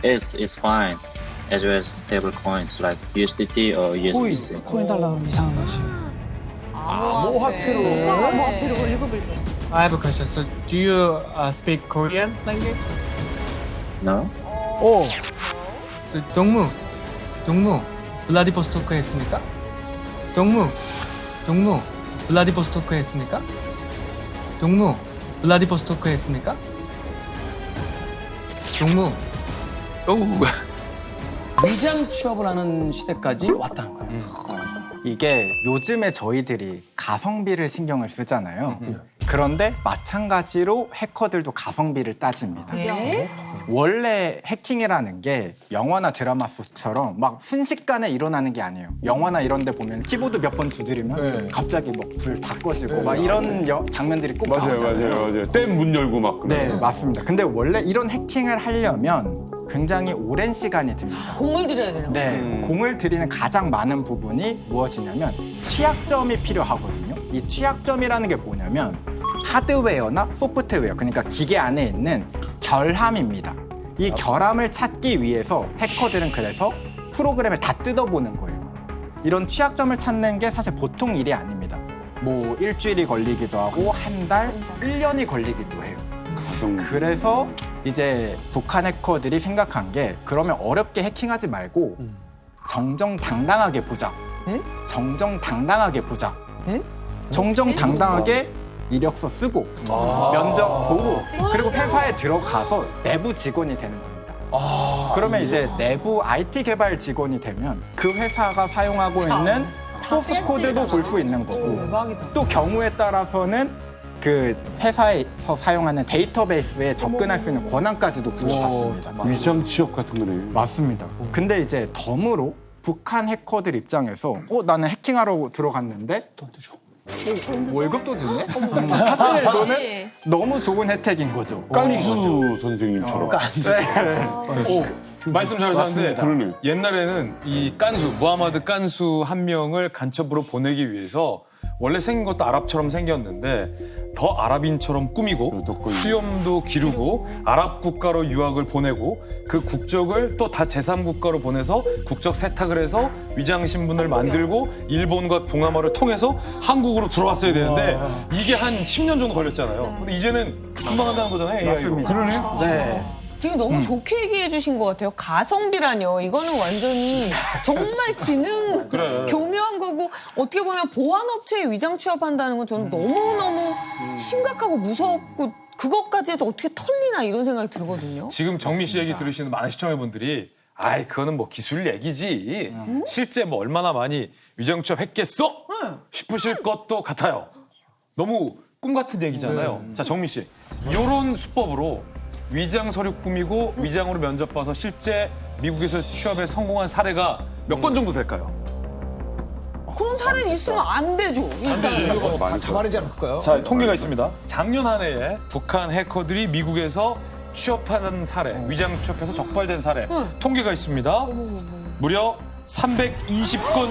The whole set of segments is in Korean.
It's fine. As well as stable coins like USDT or USDC. 코인 달라면 이상한 거지. 암호화폐로. 암호화폐로 월급을 줘. I have a question. So, do you speak Korean language? No? 오. So, 동무, 블라디보스토크에 했습니까? 동무, 블라디보스토크에 했습니까? 동무, 블라디보스토크에 했습니까? 동무. 위장 취업을 하는 시대까지 왔다는 거예요. 이게 요즘에 저희들이 가성비를 신경을 쓰잖아요. 그런데 마찬가지로 해커들도 가성비를 따집니다. 네. 원래 해킹이라는 게 영화나 드라마 속처럼 막 순식간에 일어나는 게 아니에요. 영화나 이런 데 보면 키보드 몇 번 두드리면 갑자기 막 불 다 꺼지고 막 이런 장면들이 꼭 나오잖아요. 땜 문 열고 막. 네, 맞습니다. 근데 원래 이런 해킹을 하려면 굉장히 오랜 시간이 듭니다. 공을 들여야 되는 거야. 네, 공을 들이는 가장 많은 부분이 무엇이냐면 취약점이 필요하거든요. 이 취약점이라는 게 뭐냐면 하드웨어나 소프트웨어, 그러니까 기계 안에 있는 결함입니다. 이 결함을 찾기 위해서 해커들은 그래서 프로그램을 다 뜯어보는 거예요. 이런 취약점을 찾는 게 사실 보통 일이 아닙니다. 뭐 일주일이 걸리기도 하고 한 달, 1년이 걸리기도 해요. 그래서 이제 북한 해커들이 생각한 게 그러면 어렵게 해킹하지 말고 정정당당하게 보자. 에? 정정당당하게 보자. 에? 정정당당하게 이력서 쓰고 면접 보고 그리고 회사에 들어가서 내부 직원이 되는 겁니다. 그러면 이제 내부 IT 개발 직원이 되면 그 회사가 사용하고 있는 소스 코드도 볼 수 있는 거고 대박이다. 또 경우에 따라서는 그 회사에서 사용하는 데이터베이스에 접근할 수 있는 권한까지도 부여받습니다. 위장 취업 같은 거네. 맞습니다. 근데 이제 덤으로 북한 해커들 입장에서 나는 해킹하러 들어갔는데 돈도 줘. 월급도 주네? 사실 이거는 너무 좋은 혜택인 거죠. 깐수 선생님처럼. 말씀 잘하셨는데 그러네. 옛날에는 이 깐수, 무하마드 깐수 한 명을 간첩으로 보내기 위해서 원래 생긴 것도 아랍처럼 생겼는데 더 아랍인처럼 꾸미고 수염도 기르고 아랍 국가로 유학을 보내고 그 국적을 또 다 제3국가로 보내서 국적 세탁을 해서 위장 신분을 만들고 일본과 동남아를 통해서 한국으로 들어왔어야 되는데 이게 한 10년 정도 걸렸잖아요. 근데 이제는 금방 한다는 거잖아요. AI로. 맞습니다. 그러네. 네. 지금 너무 좋게 얘기해 주신 것 같아요. 가성비라뇨. 이거는 완전히 정말 지능 그래. 교묘한 거고 어떻게 보면 보안업체에 위장 취업한다는 건 저는 너무너무 심각하고 무섭고 그것까지 해도 어떻게 털리나 이런 생각이 들거든요. 지금 정미 씨 얘기 들으시는 많은 시청자분들이 아이 그거는 뭐 기술 얘기지 실제 뭐 얼마나 많이 위장 취업했겠어 싶으실 것도 같아요. 너무 꿈 같은 얘기잖아요. 자 정미 씨 이런 수법으로 위장 서류 꾸미고 위장으로 면접 봐서 실제 미국에서 취업에 성공한 사례가 몇 건 정도 될까요? 그런 사례는 있으면 안 되죠. 일단. 자만하지 않을까요? 자 통계가 있습니다. 작년 한 해에 북한 해커들이 미국에서 취업하는 사례, 위장 취업해서 적발된 사례 통계가 있습니다. 무려 320건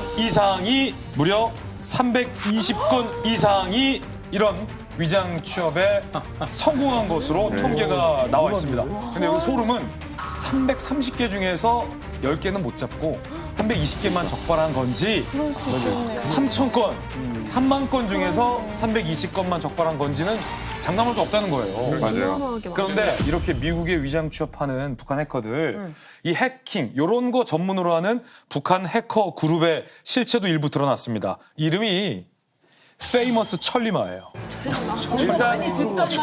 이상이 이런 위장 취업에 성공한 것으로 통계가 나와 있습니다. 근데 여기 소름은 330개 중에서 10개는 못 잡고 320개만 적발한 건지 3,000건, 3만 건 중에서 320건만 적발한 건지는 장담할 수 없다는 거예요. 맞아요. 그런데 이렇게 미국에 위장 취업하는 북한 해커들 이 해킹 이런 거 전문으로 하는 북한 해커 그룹의 실체도 일부 드러났습니다. 이름이 페이머스 천리마예요. 일단 천리마가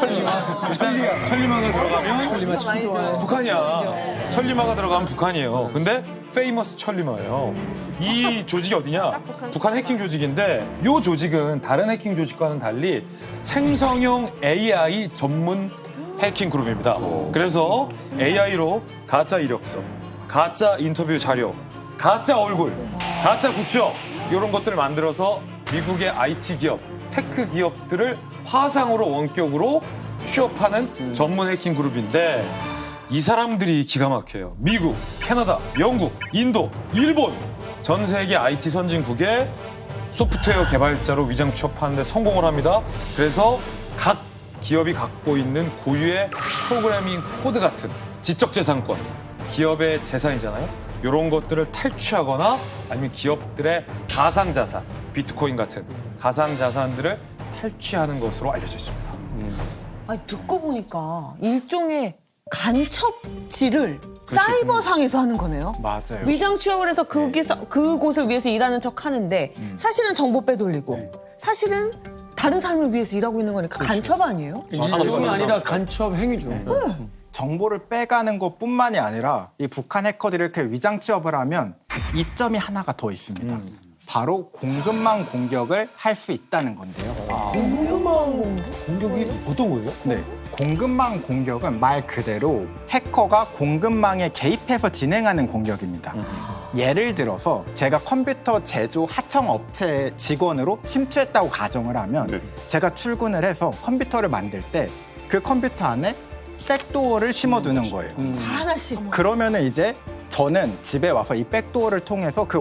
들어가면 북한이야. 천리마가 들어가면 북한이에요. 근데 페이머스 천리마예요. 이 조직이 어디냐? 북한 해킹 조직인데 이 조직은 다른 해킹 조직과는 달리 생성형 AI 전문 해킹 그룹입니다. 그래서 AI로 가짜 이력서, 가짜 인터뷰 자료, 가짜 얼굴, 가짜 국적 이런 것들을 만들어서 미국의 IT 기업, 테크 기업들을 화상으로 원격으로 취업하는 전문 해킹 그룹인데 이 사람들이 기가 막혀요. 미국, 캐나다, 영국, 인도, 일본 전 세계 IT 선진국의 소프트웨어 개발자로 위장 취업하는 데 성공을 합니다. 그래서 각 기업이 갖고 있는 고유의 프로그래밍 코드 같은 지적재산권, 기업의 재산이잖아요. 이런 것들을 탈취하거나 아니면 기업들의 가상자산, 비트코인 같은 가상자산들을 탈취하는 것으로 알려져 있습니다. 아니, 듣고 보니까 일종의 간첩질을 사이버상에서 하는 거네요. 맞아요. 위장 취업을 해서 그곳을 위해서 일하는 척 하는데 사실은 정보 빼돌리고 사실은 다른 사람을 위해서 일하고 있는 거니까 간첩 아니에요? 일종이 아니라 간첩 행위죠. 정보를 빼가는 것뿐만이 아니라 이 북한 해커들이 이렇게 위장 취업을 하면 이점이 하나가 더 있습니다. 바로 공급망 공격을 할 수 있다는 건데요. 공격이 어떤 거예요? 네. 공급망 공격은 말 그대로 해커가 공급망에 개입해서 진행하는 공격입니다. 예를 들어서 제가 컴퓨터 제조 하청업체 직원으로 침투했다고 가정을 하면 네. 제가 출근을 해서 컴퓨터를 만들 때 그 컴퓨터 안에 백도어를 심어두는 거예요. 다 하나씩. 그러면은 이제 저는 집에 와서 이 백도어를 통해서 그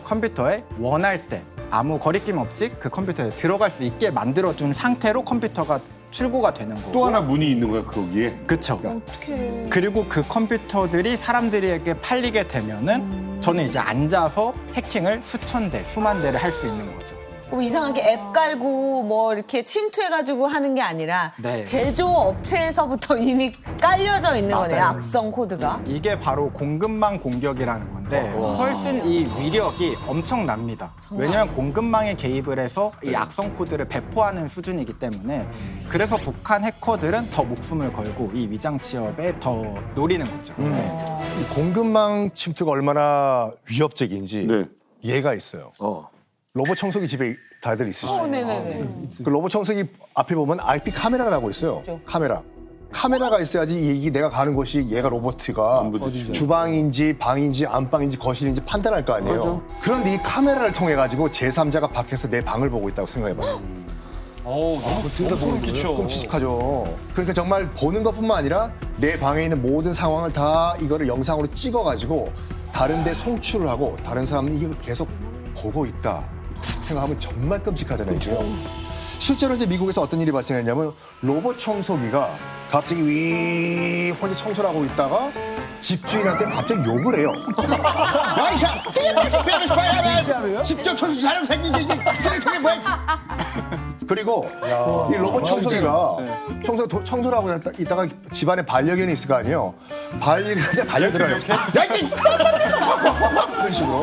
컴퓨터에 원할 때 아무 거리낌 없이 그 컴퓨터에 들어갈 수 있게 만들어준 상태로 컴퓨터가 출고가 되는 거고. 또 하나 문이 있는 거야 거기에. 그쵸. 어떡해. 그리고 그 컴퓨터들이 사람들에게 팔리게 되면은 저는 이제 앉아서 해킹을 수천 대, 수만 대를 할 수 있는 거죠. 뭐 이상하게 앱 깔고 뭐 이렇게 침투해가지고 하는 게 아니라 네. 제조업체에서부터 이미 깔려져 있는 거네요. 맞아요. 악성 코드가. 이게 바로 공급망 공격이라는 건데 훨씬 이 위력이 엄청납니다. 왜냐하면 공급망에 개입을 해서 이 악성 코드를 배포하는 수준이기 때문에 그래서 북한 해커들은 더 목숨을 걸고 이 위장 취업에 더 노리는 거죠. 네. 이 공급망 침투가 얼마나 위협적인지 네. 예가 있어요. 로봇 청소기 집에 다들 있으시죠? 네네네. 그 로봇 청소기 앞에 보면 IP 카메라가 나고 있어요. 카메라. 카메라가 있어야지 이게 내가 가는 곳이 얘가 로봇가 주방인지 방인지 안방인지 거실인지 판단할 거 아니에요. 그런데 이 카메라를 통해 가지고 제3자가 밖에서 내 방을 보고 있다고 생각해봐요. 너무 소름 끼쳐. 끔찍하죠. 그러니까 정말 보는 것뿐만 아니라 내 방에 있는 모든 상황을 다 이거를 영상으로 찍어가지고 다른 데 송출을 하고 다른 사람이 이걸 계속 보고 있다 생각하면 정말 끔찍하잖아요. 그렇죠? 실제로 이제 미국에서 어떤 일이 발생했냐면 로봇 청소기가 갑자기 혼자 청소를 하고 있다가 집주인한테 갑자기 욕을 해요. 야이샤! 직접 청소 잘하고 생긴 게 쓰레기통에 뭐야! 그리고 이 로봇 청소기가 청소를 하고 있다가 집안에 반려견이 있을 거 아니에요. 반려견이 그냥 달려들어요. 야, 이게! 이런 식으로.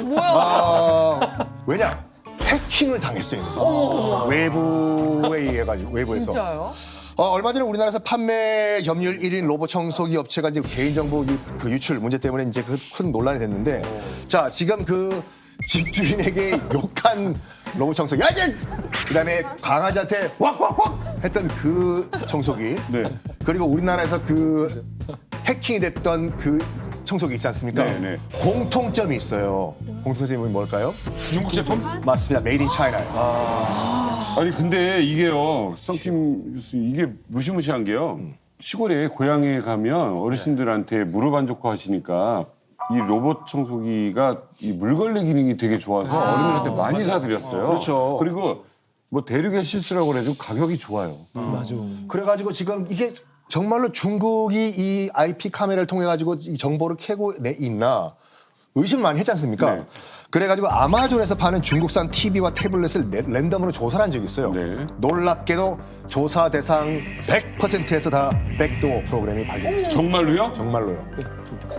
뭐야? 왜냐? 해킹을 당했어요. 외부에 의해가지고, 외부에서. 진짜요? 얼마 전에 우리나라에서 판매 점유율 1인 로봇 청소기 업체가 이제 개인정보 그 유출 문제 때문에 이제 큰 논란이 됐는데, 자, 지금 그 집주인에게 욕한 로봇 청소기, 야, 이제! 그 다음에 강아지한테 왁왁왁! 했던 그 청소기. 네. 그리고 우리나라에서 그 해킹이 됐던 그 청소기 있지 않습니까? 네. 공통점이 있어요. 공통점이 뭘까요? 중국 제품? 맞습니다. 메이드 인 차이나예요. 아니 근데 이게요, 썬킴 교수 이게 무시무시한 게요. 시골에 고향에 가면 어르신들한테 무릎 안 좋고 하시니까 이 로봇 청소기가 이 물걸레 기능이 되게 좋아서 어른들한테 많이 사드렸어요. 그렇죠. 그리고 뭐 대륙의 실수라고 그래도 가격이 좋아요. 맞아. 그래가지고 지금 이게 정말로 중국이 이 IP 카메라를 통해 가지고 이 정보를 캐고 있나 의심을 많이 했지 않습니까? 네. 그래가지고 아마존에서 파는 중국산 TV와 태블릿을 랜덤으로 조사를 한 적이 있어요. 네. 놀랍게도 조사 대상 100%에서 다 백도어 프로그램이 발견됐죠. 정말로요? 정말로요.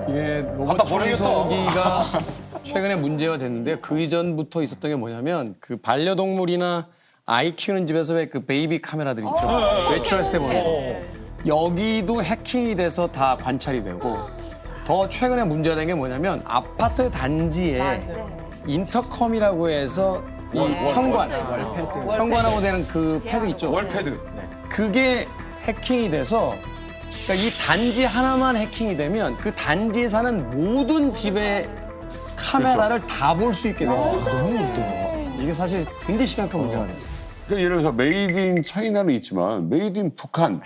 이게 로봇 갖다 버리겠다. 청소기가 최근에 문제가 됐는데 그 이전부터 있었던 게 뭐냐면 그 반려동물이나 아이 키우는 집에서 왜 그 베이비 카메라들 있죠. 외출했을 때 보면 여기도 해킹이 돼서 다 관찰이 되고 더 최근에 문제가 된 게 뭐냐면 아파트 단지에 인터컴이라고 해서 이 현관하고 되는 그 패드 있죠. 월패드. 그게 해킹이 돼서 그러니까 이 단지 하나만 해킹이 되면 그 단지에 사는 모든 집의 카메라를 다 볼 수 있게 돼요. 너무 웃겨. 이게 사실 굉장히 심각한 문제가 됐어요. 그러니까 예를 들어서 메이드 인 차이나는 있지만 메이드 인 북한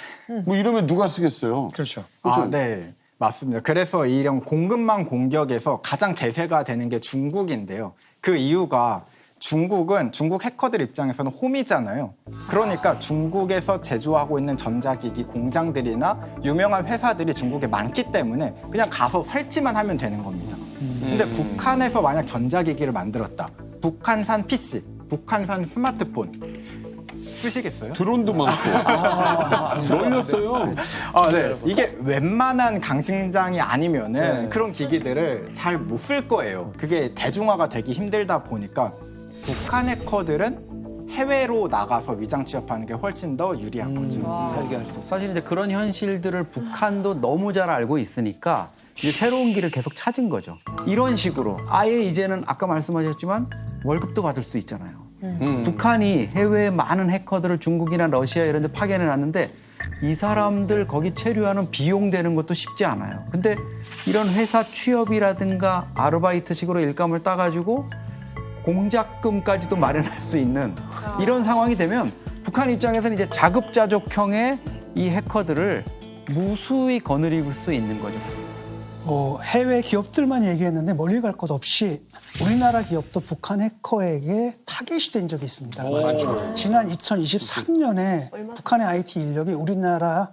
뭐 이러면 누가 쓰겠어요? 그렇죠. 아, 네. 맞습니다. 그래서 이런 공급망 공격에서 가장 대세가 되는 게 중국인데요. 그 이유가 중국 해커들 입장에서는 홈이잖아요. 그러니까 중국에서 제조하고 있는 전자기기 공장들이나 유명한 회사들이 중국에 많기 때문에 그냥 가서 설치만 하면 되는 겁니다. 근데 북한에서 만약 전자기기를 만들었다. 북한산 PC, 북한산 스마트폰 쓰시겠어요? 드론도 많고. 널렸어요. 네. 이게 웬만한 강심장이 아니면은 그런 기기들을 잘 못 쓸 거예요. 그게 대중화가 되기 힘들다 보니까 북한 해커들은 해외로 나가서 위장 취업하는 게 훨씬 더 유리한 거죠. 사실 이제 그런 현실들을 북한도 너무 잘 알고 있으니까 이제 새로운 길을 계속 찾은 거죠. 이런 식으로 아예 이제는 아까 말씀하셨지만 월급도 받을 수 있잖아요. 북한이 해외에 많은 해커들을 중국이나 러시아 이런 데 파견해 놨는데 이 사람들 거기 체류하는 비용 되는 것도 쉽지 않아요. 근데 이런 회사 취업이라든가 아르바이트식으로 일감을 따가지고 공작금까지도 마련할 수 있는 이런 상황이 되면 북한 입장에서는 이제 자급자족형의 이 해커들을 무수히 거느릴 수 있는 거죠. 해외 기업들만 얘기했는데 멀리 갈 것 없이 우리나라 기업도 북한 해커에게 타겟이 된 적이 있습니다. 지난 2023년에 북한의 IT 인력이 우리나라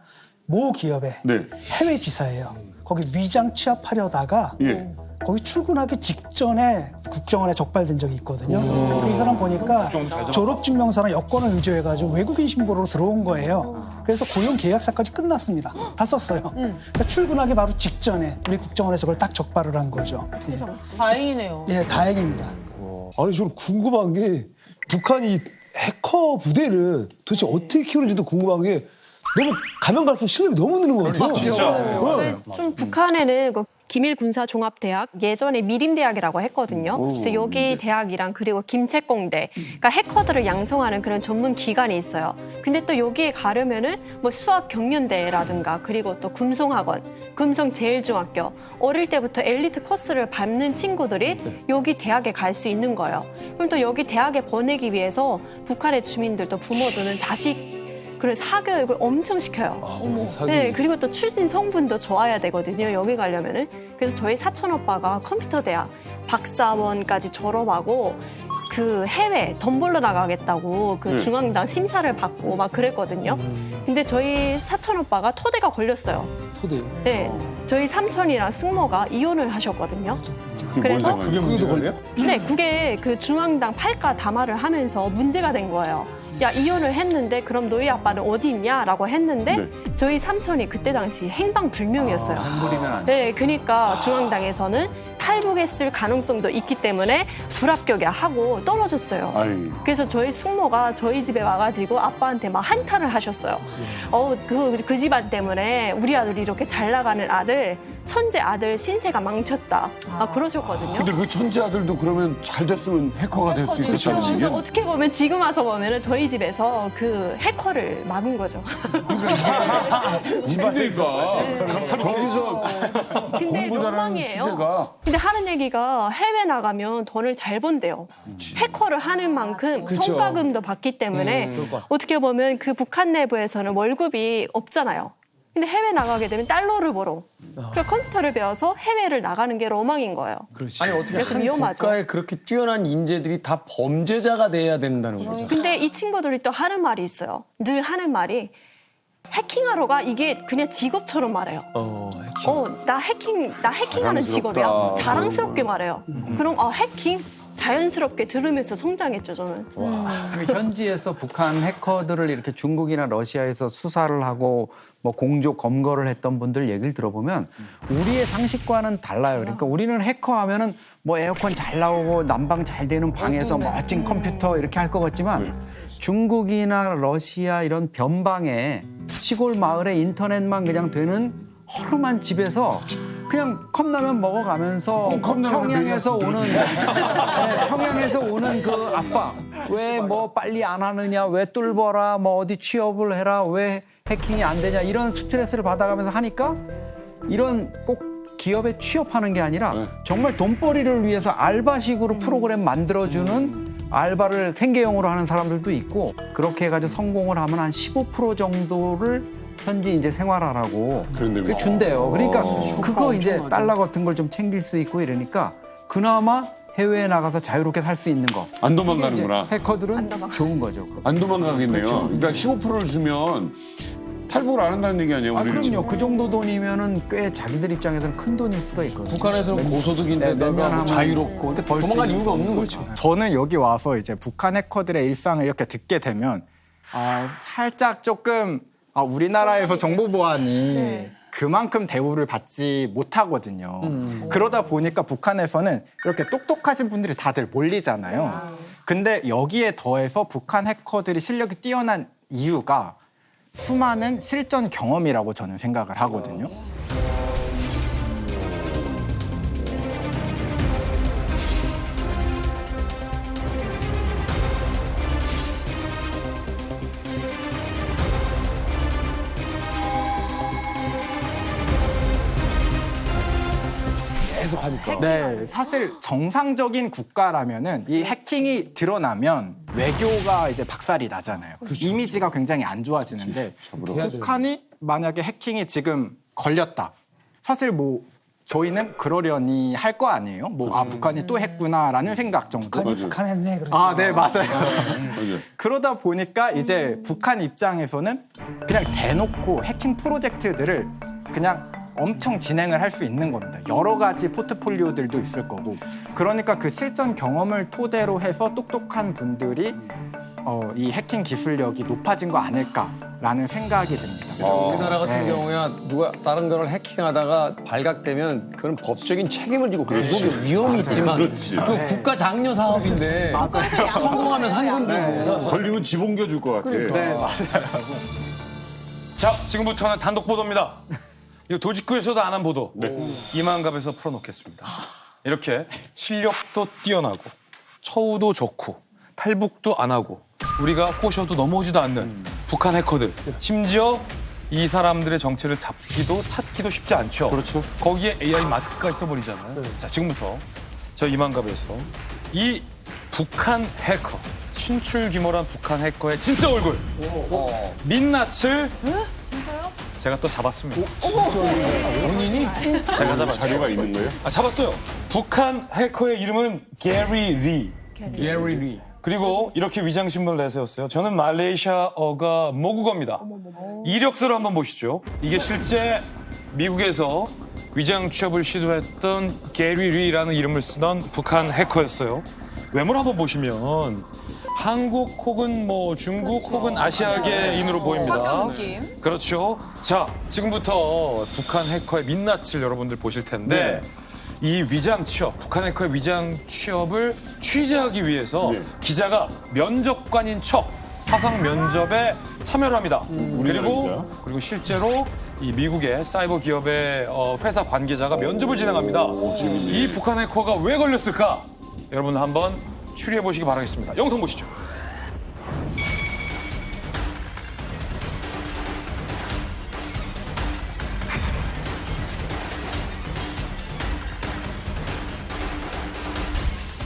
모 기업의 네. 해외 지사예요. 거기 위장 취업하려다가 예. 거기 출근하기 직전에 국정원에 적발된 적이 있거든요. 이 사람 보니까 졸업증명서랑 여권을 의조해가지고 외국인 신분으로 들어온 거예요. 그래서 고용 계약서까지 끝났습니다. 다 썼어요. 그러니까 출근하기 바로 직전에 우리 국정원에서 그걸 딱 적발을 한 거죠. 다행이네요. 예, 다행입니다. 아니 저는 궁금한 게 북한이 해커 부대를 도대체 어떻게 키우는지도 궁금한 게 너무 가면 갈수록 실력이 너무 느는 것 같아요. 진짜. 좀 북한에는 그 기밀군사종합대학 예전에 미림대학이라고 했거든요. 그래서 여기 대학이랑 그리고 김책공대, 그러니까 해커들을 양성하는 그런 전문 기관이 있어요. 근데 또 여기에 가려면은 뭐 수학경연대라든가 그리고 또 금송학원, 금성제일중학교, 어릴 때부터 엘리트 코스를 밟는 친구들이 여기 대학에 갈 수 있는 거예요. 그럼 또 여기 대학에 보내기 위해서 북한의 주민들도 부모들은 자식 그런 사교육을 엄청 시켜요. 네, 그리고 또 출신 성분도 좋아야 되거든요. 여기 가려면은. 그래서 저희 사촌 오빠가 컴퓨터 대학 박사원까지 졸업하고 그 해외 돈 벌러 나가겠다고 그 중앙당 심사를 받고 막 그랬거든요. 근데 저희 사촌 오빠가 토대가 걸렸어요. 토대요? 네, 저희 삼촌이랑 숙모가 이혼을 하셨거든요. 그래서 그게 문제예요? 네, 그게 그 중앙당 팔가 담화를 하면서 문제가 된 거예요. 야, 이혼을 했는데 그럼 너희 아빠는 어디 있냐라고 했는데 저희 삼촌이 그때 당시 행방불명이었어요. 네, 그러니까 중앙당에서는 탈북했을 가능성도 있기 때문에 불합격이야 하고 떨어졌어요. 그래서 저희 숙모가 저희 집에 와가지고 아빠한테 막 한탄을 하셨어요. 그 집안 때문에 우리 아들이 이렇게 잘 나가는 아들, 천재 아들 신세가 망쳤다. 막 그러셨거든요. 근데 그 천재 아들도 그러면 잘 됐으면 해커가 될 수 있었잖아요. 그래서 어떻게 보면 지금 와서 보면은 저희 집에서 그 해커를 막은 거죠. 그러니까 저기서 근데 공부 잘하는 로망이에요. 시세가 근데 하는 얘기가 해외 나가면 돈을 잘 번대요. 해커를 하는 만큼 성과금도 받기 때문에 어떻게 보면 그 북한 내부에서는 월급이 없잖아요. 근데 해외 나가게 되면 달러를 벌어. 그러니까 컴퓨터를 배워서 해외를 나가는 게 로망인 거예요. 아니 어떻게 그래서 한 위험하죠. 국가에 그렇게 뛰어난 인재들이 다 범죄자가 돼야 된다는 거죠. 근데 이 친구들이 또 하는 말이 있어요. 늘 하는 말이 해킹하러 가 이게 그냥 직업처럼 말해요. 나 해킹하는 직업이야. 자랑스럽게 말해요. 그럼 해킹? 자연스럽게 들으면서 성장했죠, 저는. 현지에서 북한 해커들을 이렇게 중국이나 러시아에서 수사를 하고 뭐 공조 검거를 했던 분들 얘기를 들어보면 우리의 상식과는 달라요. 그러니까 우리는 해커하면은 뭐 에어컨 잘 나오고 난방 잘 되는 방에서 멋진 컴퓨터 이렇게 할 것 같지만 중국이나 러시아 이런 변방에 시골 마을에 인터넷만 그냥 되는 허름한 집에서 그냥 컵라면 먹어가면서 평양에서 오는 그 아빠 왜 뭐 빨리 안 하느냐, 왜 뚫어라, 뭐 어디 취업을 해라, 왜 해킹이 안 되냐 이런 스트레스를 받아가면서 하니까 이런 꼭 기업에 취업하는 게 아니라 정말 돈벌이를 위해서 알바식으로 프로그램 만들어주는 알바를 생계형으로 하는 사람들도 있고 그렇게 해가지고 성공을 하면 한 15% 정도를 현지 이제 생활하라고 준대요. 그러니까 그거 이제 달러 같은 걸 좀 챙길 수 있고 이러니까 그나마 해외에 나가서 자유롭게 살 수 있는 거. 안 도망가는구나. 해커들은 좋은 거죠. 안 도망가겠네요. 그렇죠. 그러니까 15%를 주면 탈북을 안 한다는 얘기 아니에요? 우리를 그럼요. 지금. 그 정도 돈이면은 꽤 자기들 입장에서는 큰 돈일 수가 있거든요. 북한에서는 고소득인데다가 뭐 자유롭고 근데 도망갈 이유가 없는 거죠. 저는 여기 와서 이제 북한 해커들의 일상을 이렇게 듣게 되면 살짝 조금 우리나라에서 정보 보안이 그만큼 대우를 받지 못하거든요. 그러다 보니까 북한에서는 이렇게 똑똑하신 분들이 다들 몰리잖아요. 근데 여기에 더해서 북한 해커들이 실력이 뛰어난 이유가 수많은 실전 경험이라고 저는 생각을 하거든요. 계속 하니까. 네, 사실 정상적인 국가라면은 이 해킹이 드러나면 외교가 이제 박살이 나잖아요. 이미지가 굉장히 안 좋아지는데 북한이 만약에 해킹이 지금 걸렸다. 사실 뭐 저희는 그러려니 할 거 아니에요. 북한이 또 했구나라는 생각 정도. 북한했네 그렇죠. 네, 맞아요. 그러다 보니까 이제 북한 입장에서는 그냥 대놓고 해킹 프로젝트들을 그냥 엄청 진행을 할 수 있는 겁니다. 여러 가지 포트폴리오들도 있을 거고. 그러니까 그 실전 경험을 토대로 해서 똑똑한 분들이 이 해킹 기술력이 높아진 거 아닐까라는 생각이 듭니다. 우리나라 같은 경우야 누가 다른 거를 해킹하다가 발각되면 그건 법적인 책임을 지고 그게 위험이 있지만 그렇지. 그 국가 장려 사업인데 성공하면 상금 주고 걸리면 집 옮겨줄 것 같아. 네, 맞아요. 자, 지금부터는 단독 보도입니다. 이거 도직구에서도 안 한 보도. 이만갑에서 풀어놓겠습니다. 이렇게 실력도 뛰어나고 처우도 좋고 탈북도 안 하고 우리가 꼬셔도 넘어오지도 않는 북한 해커들. 심지어 이 사람들의 정체를 찾기도 쉽지 않죠. 그렇죠. 거기에 AI 마스크까지 써버리잖아요. 자, 지금부터 저 이만갑에서 이 북한 해커, 신출 규모란 북한 해커의 진짜 얼굴, 민낯을 진짜요? 제가 또 잡았습니다. 본인이 제가 잡았죠. 자료가 있는 거예요? 잡았어요. 북한 해커의 이름은 게리 리. 게리 리. 그리고 이렇게 위장신문을 내세웠어요. 저는 말레이시아어가 모국어입니다. 이력서를 한번 보시죠. 이게 실제 미국에서 위장 취업을 시도했던 게리 리라는 이름을 쓰던 북한 해커였어요. 외모를 한번 보시면 한국 혹은 뭐 중국 혹은 아시아계인으로 보입니다. 화교 느낌. 그렇죠. 자, 지금부터 북한 해커의 민낯을 여러분들 보실 텐데 이 위장 취업, 북한 해커의 위장 취업을 취재하기 위해서 기자가 면접관인 척 화상 면접에 참여를 합니다. 그리고 실제로 이 미국의 사이버 기업의 회사 관계자가 면접을 진행합니다. 이 북한 해커가 왜 걸렸을까? 여러분 한번 추리해 보시기 바라겠습니다. 영상 보시죠.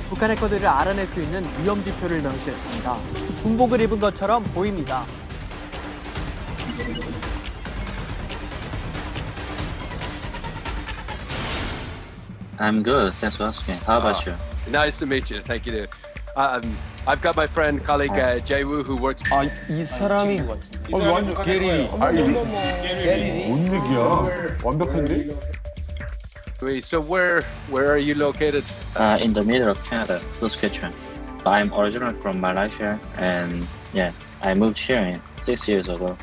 북한 해커들을 알아낼 수 있는 위험 지표를 명시했습니다. 군복을 입은 것처럼 보입니다. I'm good. Thanks for asking. How about you? Nice to meet you. Thank you. I've got my friend, colleague Jay Woo, who works. 이 사람이 완전 게리 리. 뭔 얘기야? 완벽한데? So where are you located? In the middle of Canada, Saskatchewan. I'm originally from Malaysia, and yeah, I moved here 6 years ago.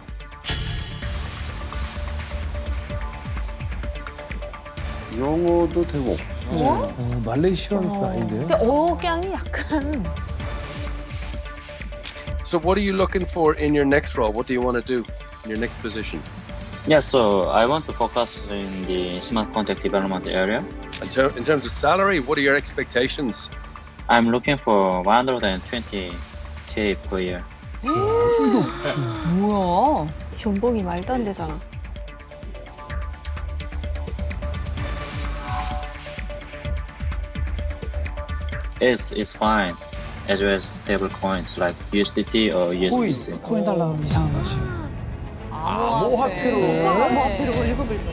영어도 되고. 말레이시아는 아닌데요? 근데 억양이 약간 So what are you looking for in your next role? What do you want to do in your next position? Yeah, so I want to focus in the smart contract development area. In terms of salary, what are your expectations? I'm looking for 120K per year. 뭐야? 연봉이 말도 안 되잖아. It's fine, as well as stable coins like USDT or USDC. 코인 달라면 이상한 거지. 암호화폐로. 암호화폐로 월급을 줘.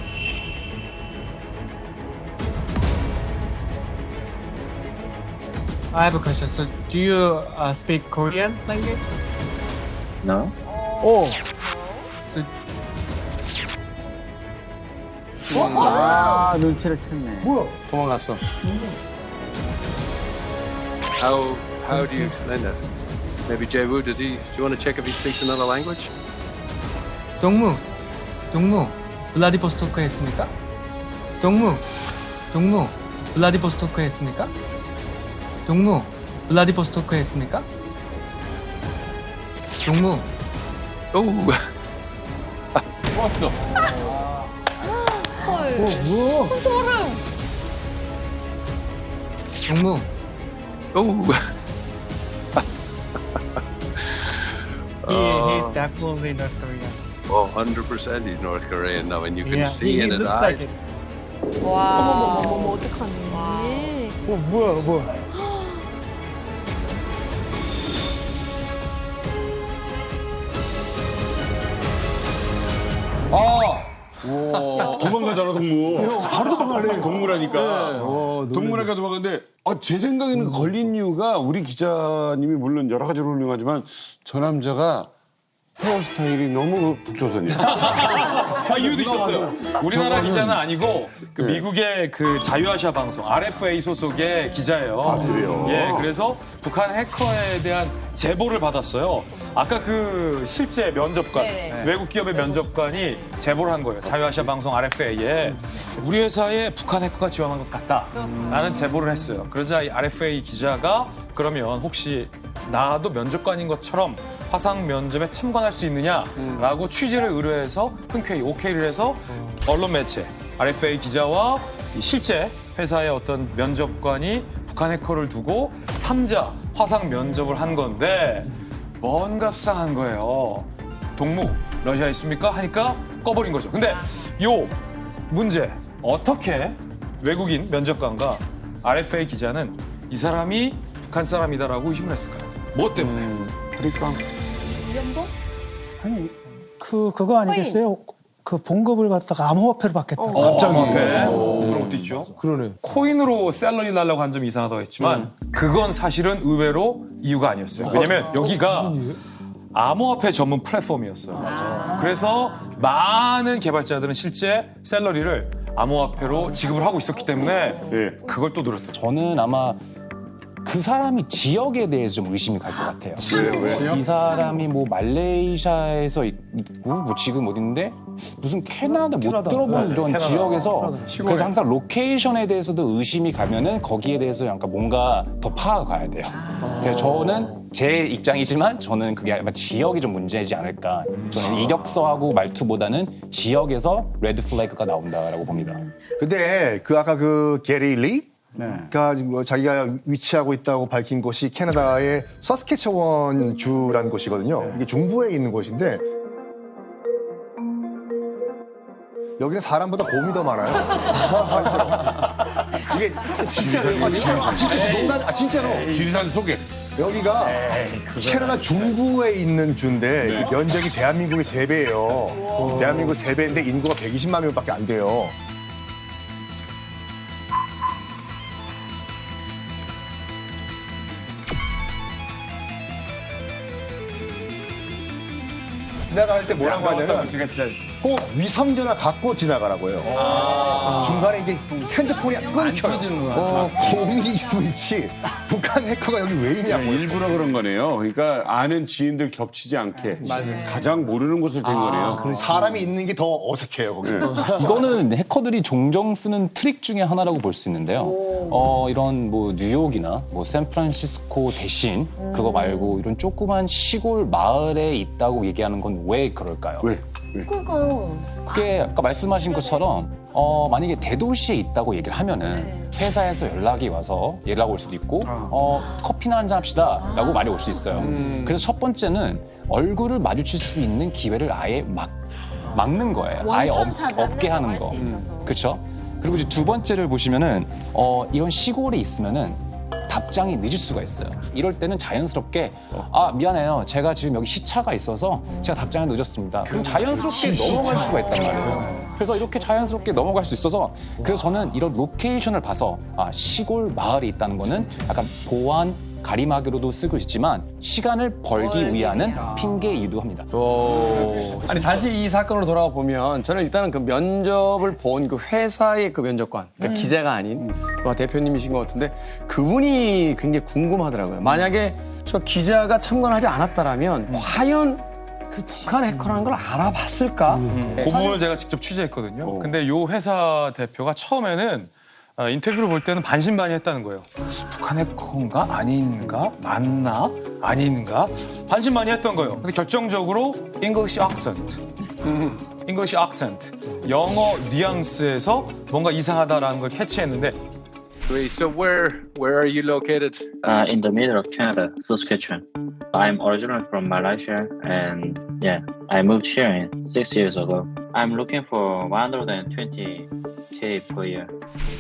I have a question. So, do you speak Korean language? No? Oh. 아, 눈치를 챘네. 뭐야? 도망갔어. How do you explain that? Maybe Jae-woo, do you want to check if he speaks another language? 동무, 블라디보스토크 했습니까? 동무, 블라디보스토크 했습니까? 동무, 블라디보스토크 했습니까? 동무. 오. 좋았어. 뭐야? 소름. 동무. 오. He's definitely North Korean. Oh, 100% he's North Korean now, and you can Yeah, see in his looks eyes. like it. 와. 어머머머머 어떡하니. 뭐야? 도망가잖아, 동무. 바로 도망가네. 동무라니까. 동무라니까 도망가는데, 제 생각에는 걸린 이유가 우리 기자님이 물론 여러 가지로 훌륭하지만 저 남자가 헤어스타일이 너무 북조선이야. 이유도 있었어요. 우리나라 기자는 아니고 그 미국의 그 자유아시아 방송 RFA 소속의 기자예요. 아, 그래요? 예, 그래서 북한 해커에 대한 제보를 받았어요. 아까 그 실제 면접관, 외국 기업의 면접관이 제보를 한 거예요. 자유아시아 방송 RFA에 우리 회사에 북한 해커가 지원한 것 같다. 라는 제보를 했어요. 그러자 이 RFA 기자가 그러면 혹시 나도 면접관인 것처럼 화상 면접에 참관할 수 있느냐라고 취지를 의뢰해서 흔쾌히 오케이를 해서 언론 매체 RFA 기자와 실제 회사의 어떤 면접관이 북한 해커를 두고 3자 화상 면접을 한 건데 뭔가 수상한 거예요. 동무 러시아에 있습니까? 하니까 꺼버린 거죠. 근데 요 문제 어떻게 외국인 면접관과 RFA 기자는 이 사람이 북한 사람이다라고 의심을 했을까요? 뭐 때문에? 그러니까 연봉? 아니 그거 아니겠어요? 그 봉급을 갖다가 암호화폐로 받겠다. 갑자기. 그런 것도 있죠. 그러네. 코인으로 샐러리 달라고 한 점이 이상하다고 했지만 그건 사실은 의외로 이유가 아니었어요. 왜냐면 여기가 암호화폐 전문 플랫폼이었어요. 그래서 많은 개발자들은 실제 샐러리를 암호화폐로 지급을 하고 있었기 때문에 그걸 또 노렸죠. 저는 아마 그 사람이 지역에 대해서 좀 의심이 갈 것 같아요. 왜? 이 사람이 뭐 말레이시아에서 있고 뭐 지금 어딘데 무슨 캐나다 못 들어본 이런 캐나다. 지역에서 시골에. 그래서 항상 로케이션에 대해서도 의심이 가면은 거기에 대해서 약간 뭔가 더 파악을 가야 돼요. 그래서 저는 제 입장이지만 저는 그게 아마 지역이 좀 문제이지 않을까. 저는 이력서하고 말투보다는 지역에서 레드 플래그가 나온다라고 봅니다. 근데 아까 그 게리 리? 그러니까 뭐 자기가 위치하고 있다고 밝힌 곳이 캐나다의 서스케처원 주라는 곳이거든요. 이게 중부에 있는 곳인데 여기는 사람보다 곰이 더 많아요. 이게 진짜로. 진짜로. 지리산 속에. 여기가 캐나다 중부에 있는 주인데 면적이 대한민국의 3배예요. 대한민국 3배인데 인구가 120만 명밖에 안 돼요. 지나갈 때 뭐라고 하냐면 꼭 위성전화 갖고 지나가라고 해요. 중간에 이게 핸드폰이 끊겨요. 공이 있으면 있지. 북한 해커가 여기 왜 있냐고. 일부러 그런 거네요. 그러니까 아는 지인들 겹치지 않게 가장 모르는 곳을 된 거네요. 사람이 있는 게 더 어색해요, 거기. 이거는 해커들이 종종 쓰는 트릭 중에 하나라고 볼 수 있는데요. 이런 뭐 뉴욕이나 뭐 샌프란시스코 대신 그거 말고 이런 조그만 시골 마을에 있다고 얘기하는 건 왜 그럴까요? 왜? 그러니까요. 그게 아까 말씀하신 것처럼 만약에 대도시에 있다고 얘기를 하면은 회사에서 연락이 와서 연락 올 수도 있고 커피나 한잔 합시다라고 말이 올 수 있어요. 그래서 첫 번째는 얼굴을 마주칠 수 있는 기회를 아예 막는 거예요. 아예 없게 하는 거. 그렇죠? 그리고 이제 두 번째를 보시면은 이런 시골에 있으면은 답장이 늦을 수가 있어요. 이럴 때는 자연스럽게 미안해요. 제가 지금 여기 시차가 있어서 제가 답장이 늦었습니다. 그럼 자연스럽게 넘어갈 수가 있단 말이에요. 그래서 이렇게 자연스럽게 넘어갈 수 있어서 그래서 저는 이런 로케이션을 봐서 시골 마을에 있다는 거는 약간 보안 가림하기로도 쓰고 있지만 시간을 벌기 위하는 핑계이기도 합니다. 아니 다시 이 사건으로 돌아가 보면 저는 일단은 그 면접을 본 그 회사의 그 면접관, 그러니까 기자가 아닌 대표님이신 것 같은데 그분이 굉장히 궁금하더라고요. 만약에 저 기자가 참관하지 않았다라면 과연 북한 해커라는 걸 알아봤을까? 그 부분을 제가 직접 취재했거든요. 근데 이 회사 대표가 처음에는 인터뷰를 볼 때는 반신반의했다는 거예요. 북한 해커인가 아닌가 맞나 아닌가 반신반의했던 거예요. 근데 결정적으로 English accent, 영어 뉘앙스에서 뭔가 이상하다라는 걸 캐치했는데. So where are you located? In the middle of Canada, Saskatchewan. I'm originally from Malaysia, and yeah, I moved here 6 years ago. I'm looking for 120K per year.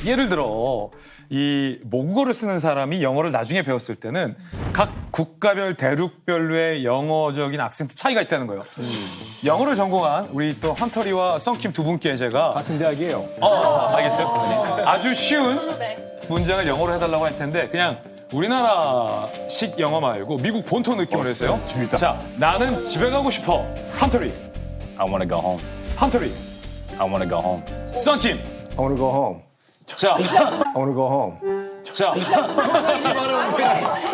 예를 들어 이 모국어를 쓰는 사람이 영어를 나중에 배웠을 때는 각 국가별 대륙별로의 영어적인 악센트 차이가 있다는 거예요. 영어를 전공한 우리 또 헌터리와 썬킴 두 분께 제가 같은 대학이에요. 알겠어요. 아주 쉬운 문장을 영어로 해달라고 할 텐데 그냥 우리나라식 영어 말고 미국 본토 느낌으로 했어요. 자, 나는 집에 가고 싶어. 헌터리. I want to go home. 헌터리. I want to go home. 썬킴. I want to go home. 자, I want to go home. 자,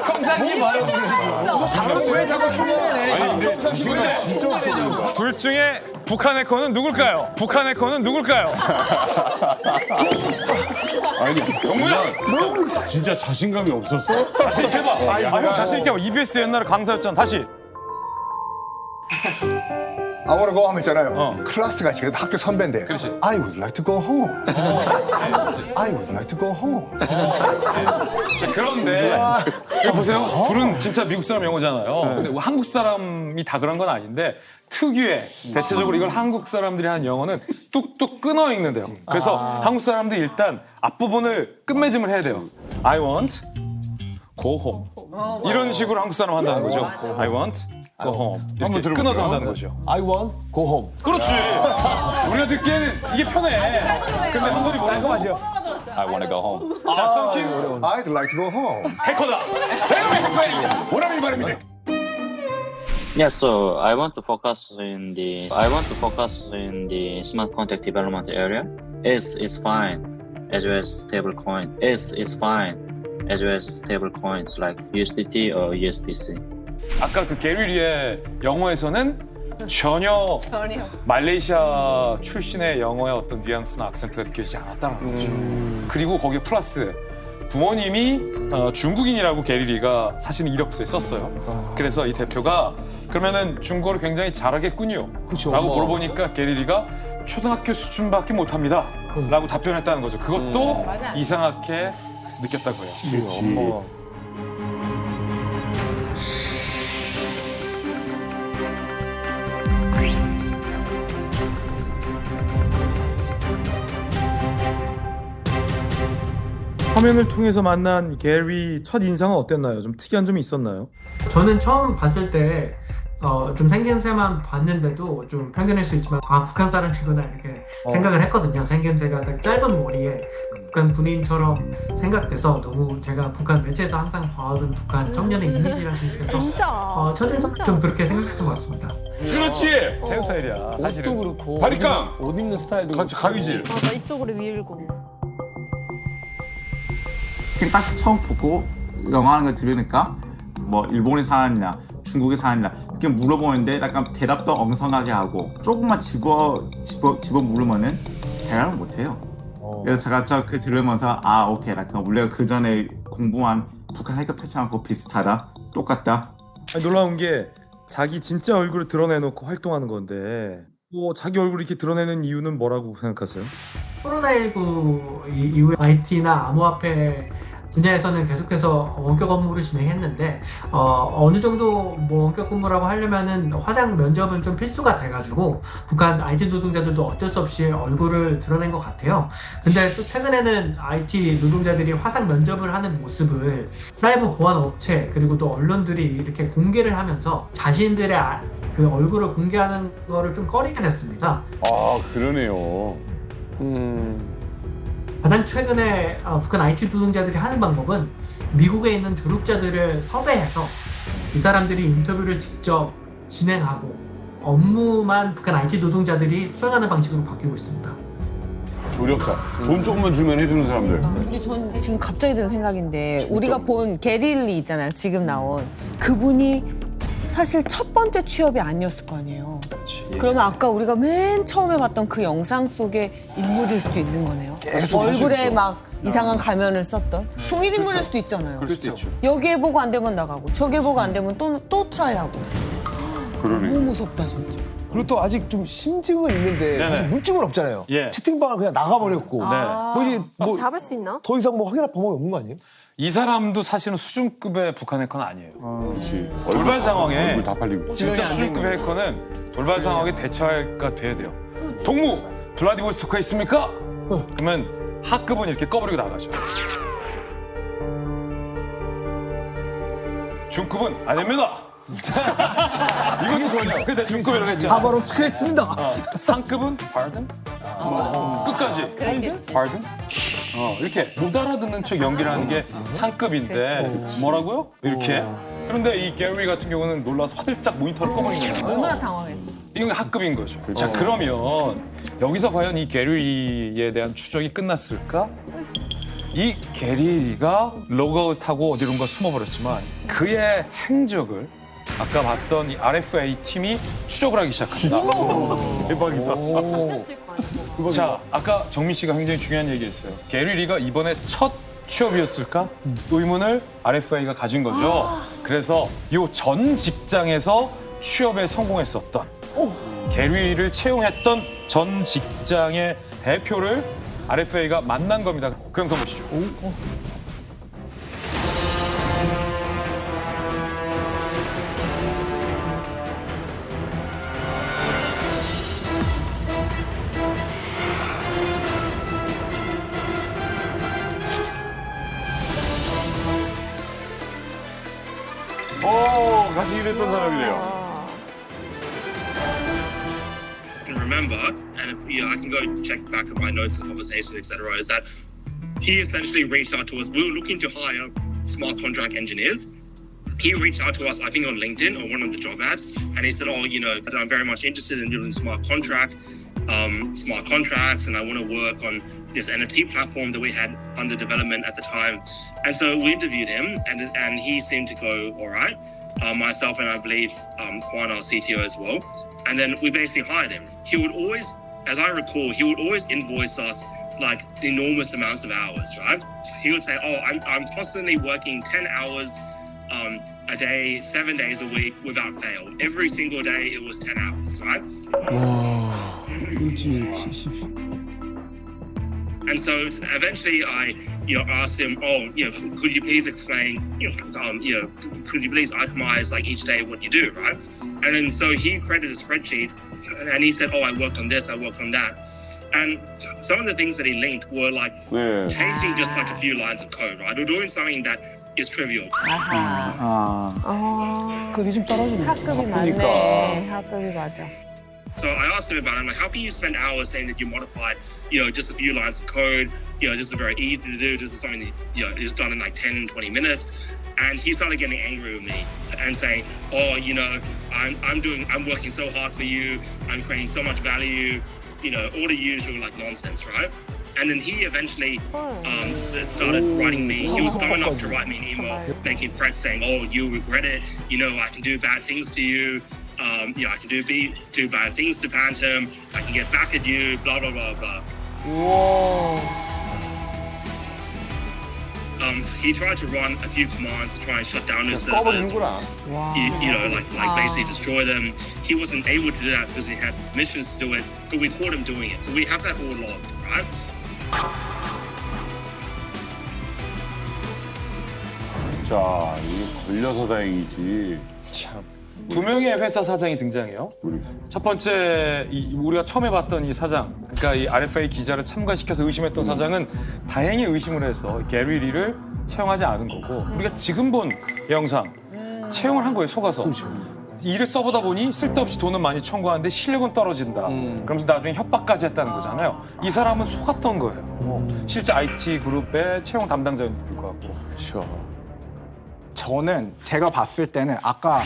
평상시 발음 왜 자꾸 흉내내? 둘 중에 북한 해커는 누굴까요? 북한 해커는 누굴까요? 아니, 영무야! 진짜 자신감이 없었어? 자신 있게 해봐. 형 자신 있게 해봐. EBS 옛날에 강사였잖아. 다시. I want to go home 했잖아요. 클래스가 지금 학교 선배인데. 그렇지. I would like to go home. I would like to go home. 자, 그런데 여기 보세요. 둘은 진짜 미국 사람 영어잖아요. 근데 한국 사람이 다 그런 건 아닌데 특유의 대체적으로 이걸 한국 사람들이 하는 영어는 뚝뚝 끊어 읽는데요. 그래서 한국 사람들이 일단 앞부분을 끝맺음을 해야 돼요. I want go home. 이런 식으로 한국 사람 한다는 거죠. I want go home. 이렇게 끊어서 한다는 거죠. I want go home. 그렇지. 우리가 듣기에는 이게 편해. 근데 한국이 뭐라고? I want to go home. 자, 썬킴. I'd like to go home. 해커다. 뭐라고 이 말입니다. Yeah, so I want to focus in the smart contract development area. Is fine as well as stable coin. Is fine as well as stable coins like USDT or USDC. 아까 그 게리리의 영어에서는 전혀 말레이시아 출신의 영어의 어떤 뉘앙스나 악센트가 느껴지지 않았다는 거죠. 그리고 거기에 플러스 부모님이 중국인이라고 게리리가 사실은 이력서에 썼어요. 그래서 이 대표가 그러면은 중국어를 굉장히 잘하겠군요. 그쵸, 라고 물어보니까 게리리가 초등학교 수준밖에 못합니다. 라고 답변했다는 거죠. 그것도 이상하게 느꼈다고요. 그렇지. 화면을 통해서 만난 게리 첫 인상은 어땠나요? 좀 특이한 점이 있었나요? 저는 처음 봤을 때 좀 생김새만 봤는데도 좀 편견일 수 있지만 북한 사람이구나 이렇게 생각을 했거든요. 생김새가 딱 짧은 머리에 북한 군인처럼 생각돼서 너무 제가 북한 매체에서 항상 봐오던 북한 청년의 이미지랑 비슷해서 진짜. 첫인상 좀 그렇게 생각했던 것 같습니다. 그렇지. 헤어스타일이야. 옷도 그렇고 바리깡. 옷 입는 스타일도 가위질. 맞아, 이쪽으로 밀고. 그냥 딱 처음 보고 영어 하는 걸 들으니까 뭐 일본에 사느냐 중국에 사느냐 이렇게 물어보는데 약간 대답도 엉성하게 하고 조금만 집어 물으면은 대답을 못해요. 그래서 제가 그 들으면서 오케이 약간 우리가 그 전에 공부한 북한 해커 패턴하고 비슷하다, 똑같다. 놀라운 게 자기 진짜 얼굴을 드러내놓고 활동하는 건데 자기 얼굴을 이렇게 드러내는 이유는 뭐라고 생각하세요? 코로나19 이후에 IT나 암호화폐 분야에서는 계속해서 원격 업무를 진행했는데 어느 정도 뭐 원격 근무라고 하려면은 화상 면접은 좀 필수가 돼가지고 북한 IT 노동자들도 어쩔 수 없이 얼굴을 드러낸 것 같아요. 근데 또 최근에는 IT 노동자들이 화상 면접을 하는 모습을 사이버 보안 업체 그리고 또 언론들이 이렇게 공개를 하면서 자신들의 그 얼굴을 공개하는 거를 좀 꺼리게 됐습니다. 아, 그러네요. 가장 최근에 북한 IT 노동자들이 하는 방법은 미국에 있는 조력자들을 섭외해서 이 사람들이 인터뷰를 직접 진행하고 업무만 북한 IT 노동자들이 수행하는 방식으로 바뀌고 있습니다. 조력자. 돈 조금만 주면 해주는 사람들. 근데 전 지금 갑자기 든 생각인데 우리가 본 게릴리 있잖아요. 지금 나온 그분이 사실 첫 번째 취업이 아니었을 거 아니에요. 그러면 아까 우리가 맨 처음에 봤던 그 영상 속의 인물일 수도 있는 거네요. 얼굴에 하셨죠. 막 이상한 가면을 썼던 동일 인물일 수도 있잖아요. 그럴 수도 있죠. 여기에 보고 안 되면 나가고 저기에 보고 안 되면 또 트라이하고. 그러네. 너무 무섭다 진짜. 그리고 또 아직 좀 심증은 있는데 네네. 사실 물증은 없잖아요. 예. 채팅방을 그냥 나가버렸고. 뭐 잡을 수 있나? 더 이상 뭐 확인할 방법이 없는 거 아니에요? 이 사람도 사실은 수준급의 북한 해커는 아니에요. 그렇지. 돌발 상황에 얼굴 다 팔리고. 진짜 수준급의 해커는 돌발 상황에 대처가 돼야 돼요. 동무 블라디보스토크에 있습니까? 그러면 하급은 이렇게 꺼버리고 나가죠. 중급은 아닙니다. 이것도 그거냐. 근데 중급이라고 했잖아. 하바롭스크에 있습니다. 상급은 pardon? 끝까지. pardon? 이렇게 못 알아듣는 척 연기를 하는 게 상급인데 뭐라고요? 이렇게. 그런데 이 게리 같은 경우는 놀라서 화들짝 모니터를 꺼버린 거예요. 얼마나 당황했어. 이건 하급인 거죠. 자, 그러면 여기서 과연 이 게리에 대한 추적이 끝났을까? 이 게리가 로그아웃하고 어디론가 숨어버렸지만 그의 행적을 아까 봤던 이 RFA 팀이 추적을 하기 시작합니다. 대박이다. 자, 아까 정민 씨가 굉장히 중요한 얘기했어요. 게리 리가 이번에 첫 취업이었을까? 의문을 RFA가 가진 거죠. 그래서 이 전 직장에서 취업에 성공했었던 게리를 채용했던 전 직장의 대표를 RFA가 만난 겁니다. 그 영상 보시죠. 같이 일했던 사람이래요. can remember, and if, I can go check back at my notes and conversations, etc., is that he essentially reached out to us. We were looking to hire smart contract engineers. He reached out to us, I think, on LinkedIn or one of the job ads, and he said, "Oh, I'm very much interested in doing smart contracts, and I want to work on this NFT platform that we had under development at the time." And so we interviewed him, and he seemed to go all right. Myself and I believe Kwan, our CTO, as well. And then we basically hired him. He would always, as I recall, he would always invoice us like enormous amounts of hours, right? He would say, "Oh, I'm constantly working 10 hours a day, 7 days a week without fail. Every single day it was 10 hours, right?" And so eventually I, asked him, "Oh, could you please explain, could you please itemize like each day what you do, right?" And then so he created a spreadsheet, and he said, "Oh, I worked on this, I worked on that." And some of the things that he linked were like changing just like a few lines of code, right? Or doing something that is trivial. 급이 좀 떨어지네. 학급이 맞네. 학급이 맞아. So I asked him about it. I'm like, "How can you spend hours saying that you modified, just a few lines of code, just a very easy to do, just something that, is done in like 10, 20 minutes?" And he started getting angry with me and saying, "Oh, I'm working so hard for you. I'm creating so much value, all the usual like nonsense, right?" And then he eventually started writing me. He was dumb enough to write me an email, making threats saying, "Oh, you'll regret it. I can do bad things to you. I can do bad things to Phantom. I can get back at you. Blah blah blah blah." Whoa. He tried to run a few commands to try and shut down his servers. Like basically destroy them. He wasn't able to do that because he had missions to do it, but we caught him doing it. So we have that all logged, right? 자, 이게 걸려서 다행이지. 참. 두 명의 회사 사장이 등장해요. 첫 번째, 우리가 처음에 봤던 이 사장, 그러니까 이 RFA 기자를 참가시켜서 의심했던 사장은 다행히 의심을 해서 게리 리를 채용하지 않은 거고, 우리가 지금 본 영상, 채용을 한 거예요, 속아서. 일을 써보다 보니 쓸데없이 돈은 많이 청구하는데 실력은 떨어진다. 그러면서 나중에 협박까지 했다는 거잖아요. 이 사람은 속았던 거예요. 실제 IT 그룹의 채용 담당자인 불구하고. 그렇죠. 저는 제가 봤을 때는 아까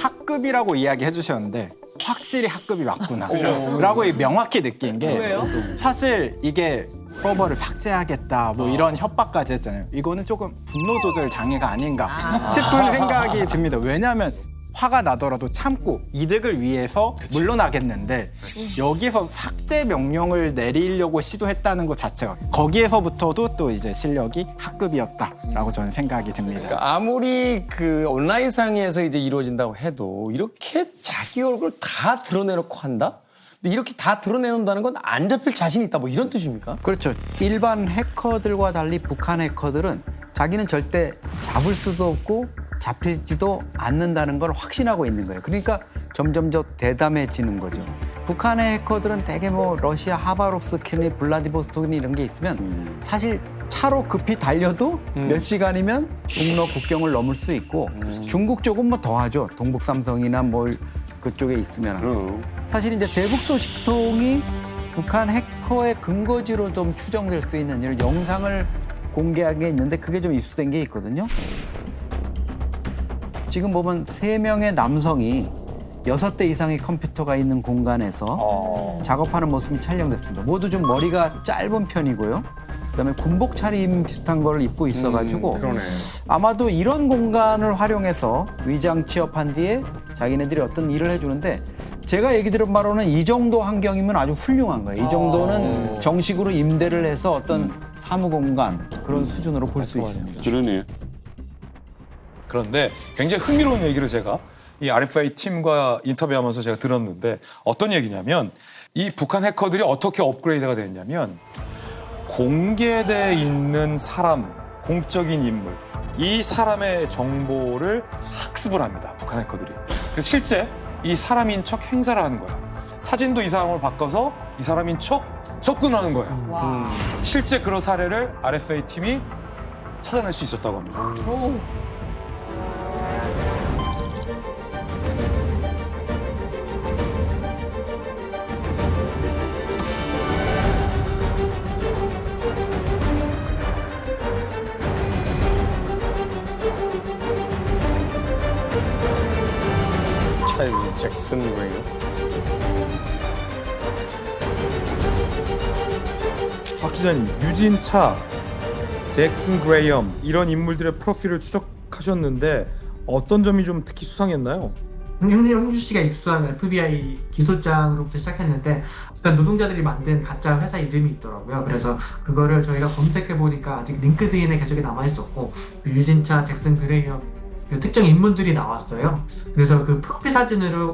학급이라고 이야기해 주셨는데 확실히 학급이 맞구나 라고 명확히 느낀 게 왜요? 사실 이게 서버를 삭제하겠다 뭐 이런 협박까지 했잖아요. 이거는 조금 분노 조절 장애가 아닌가 싶은 생각이 듭니다. 왜냐하면 화가 나더라도 참고 이득을 위해서 물러나겠는데 여기서 삭제 명령을 내리려고 시도했다는 것 자체가 거기에서부터도 또 이제 실력이 학급이었다라고 저는 생각이 듭니다. 그러니까 아무리 그 온라인상에서 이제 이루어진다고 해도 이렇게 자기 얼굴 다 드러내놓고 한다? 근데 이렇게 다 드러내놓는다는 건 안 잡힐 자신이 있다 뭐 이런 뜻입니까? 그렇죠. 일반 해커들과 달리 북한 해커들은 자기는 절대 잡을 수도 없고 잡히지도 않는다는 걸 확신하고 있는 거예요. 그러니까 점점 더 대담해지는 거죠. 북한의 해커들은 대개 뭐 러시아 하바롭스크니 블라디보스토크니 이런 게 있으면 사실 차로 급히 달려도 몇 시간이면 북러 국경을 넘을 수 있고 중국 쪽은 뭐 더하죠. 동북 삼성이나 뭐 그쪽에 있으면 사실 이제 대북 소식통이 북한 해커의 근거지로 좀 추정될 수 있는 이런 영상을 공개한 게 있는데 그게 좀 입수된 게 있거든요. 지금 보면 3명의 남성이 6대 이상의 컴퓨터가 있는 공간에서 작업하는 모습이 촬영됐습니다. 모두 좀 머리가 짧은 편이고요. 그다음에 군복 차림 비슷한 걸 입고 있어가지고 그러네. 아마도 이런 공간을 활용해서 위장 취업한 뒤에 자기네들이 어떤 일을 해주는데 제가 얘기 들은 바로는 이 정도 환경이면 아주 훌륭한 거예요. 이 정도는 정식으로 임대를 해서 어떤 사무공간 그런 수준으로 볼 수 있습니다. 그러네요. 그런데 굉장히 흥미로운 얘기를 제가 이 RFA 팀과 인터뷰하면서 제가 들었는데 어떤 얘기냐면 이 북한 해커들이 어떻게 업그레이드가 됐냐면 공개돼 있는 사람, 공적인 인물, 이 사람의 정보를 학습을 합니다. 북한 해커들이. 그래서 실제 이 사람인 척 행사를 하는 거야. 사진도 이 사람을 바꿔서 이 사람인 척 접근하는 거예요. 실제 그런 사례를 RFA 팀이 찾아낼 수 있었다고 합니다. 차일드 잭슨 그레이엄. 박 기자님, 유진차, 잭슨 그레이엄 이런 인물들의 프로필을 추적하셨는데 어떤 점이 좀 특히 수상했나요? 형주 씨가 입수한 FBI 기소장으로부터 시작했는데 노동자들이 만든 가짜 회사 이름이 있더라고요. 그래서 그거를 저희가 검색해 보니까 아직 링크드인에 계정이 남아 있었고 유진차, 잭슨 그레이엄 특정 인물들이 나왔어요. 그래서 그 프로필 사진을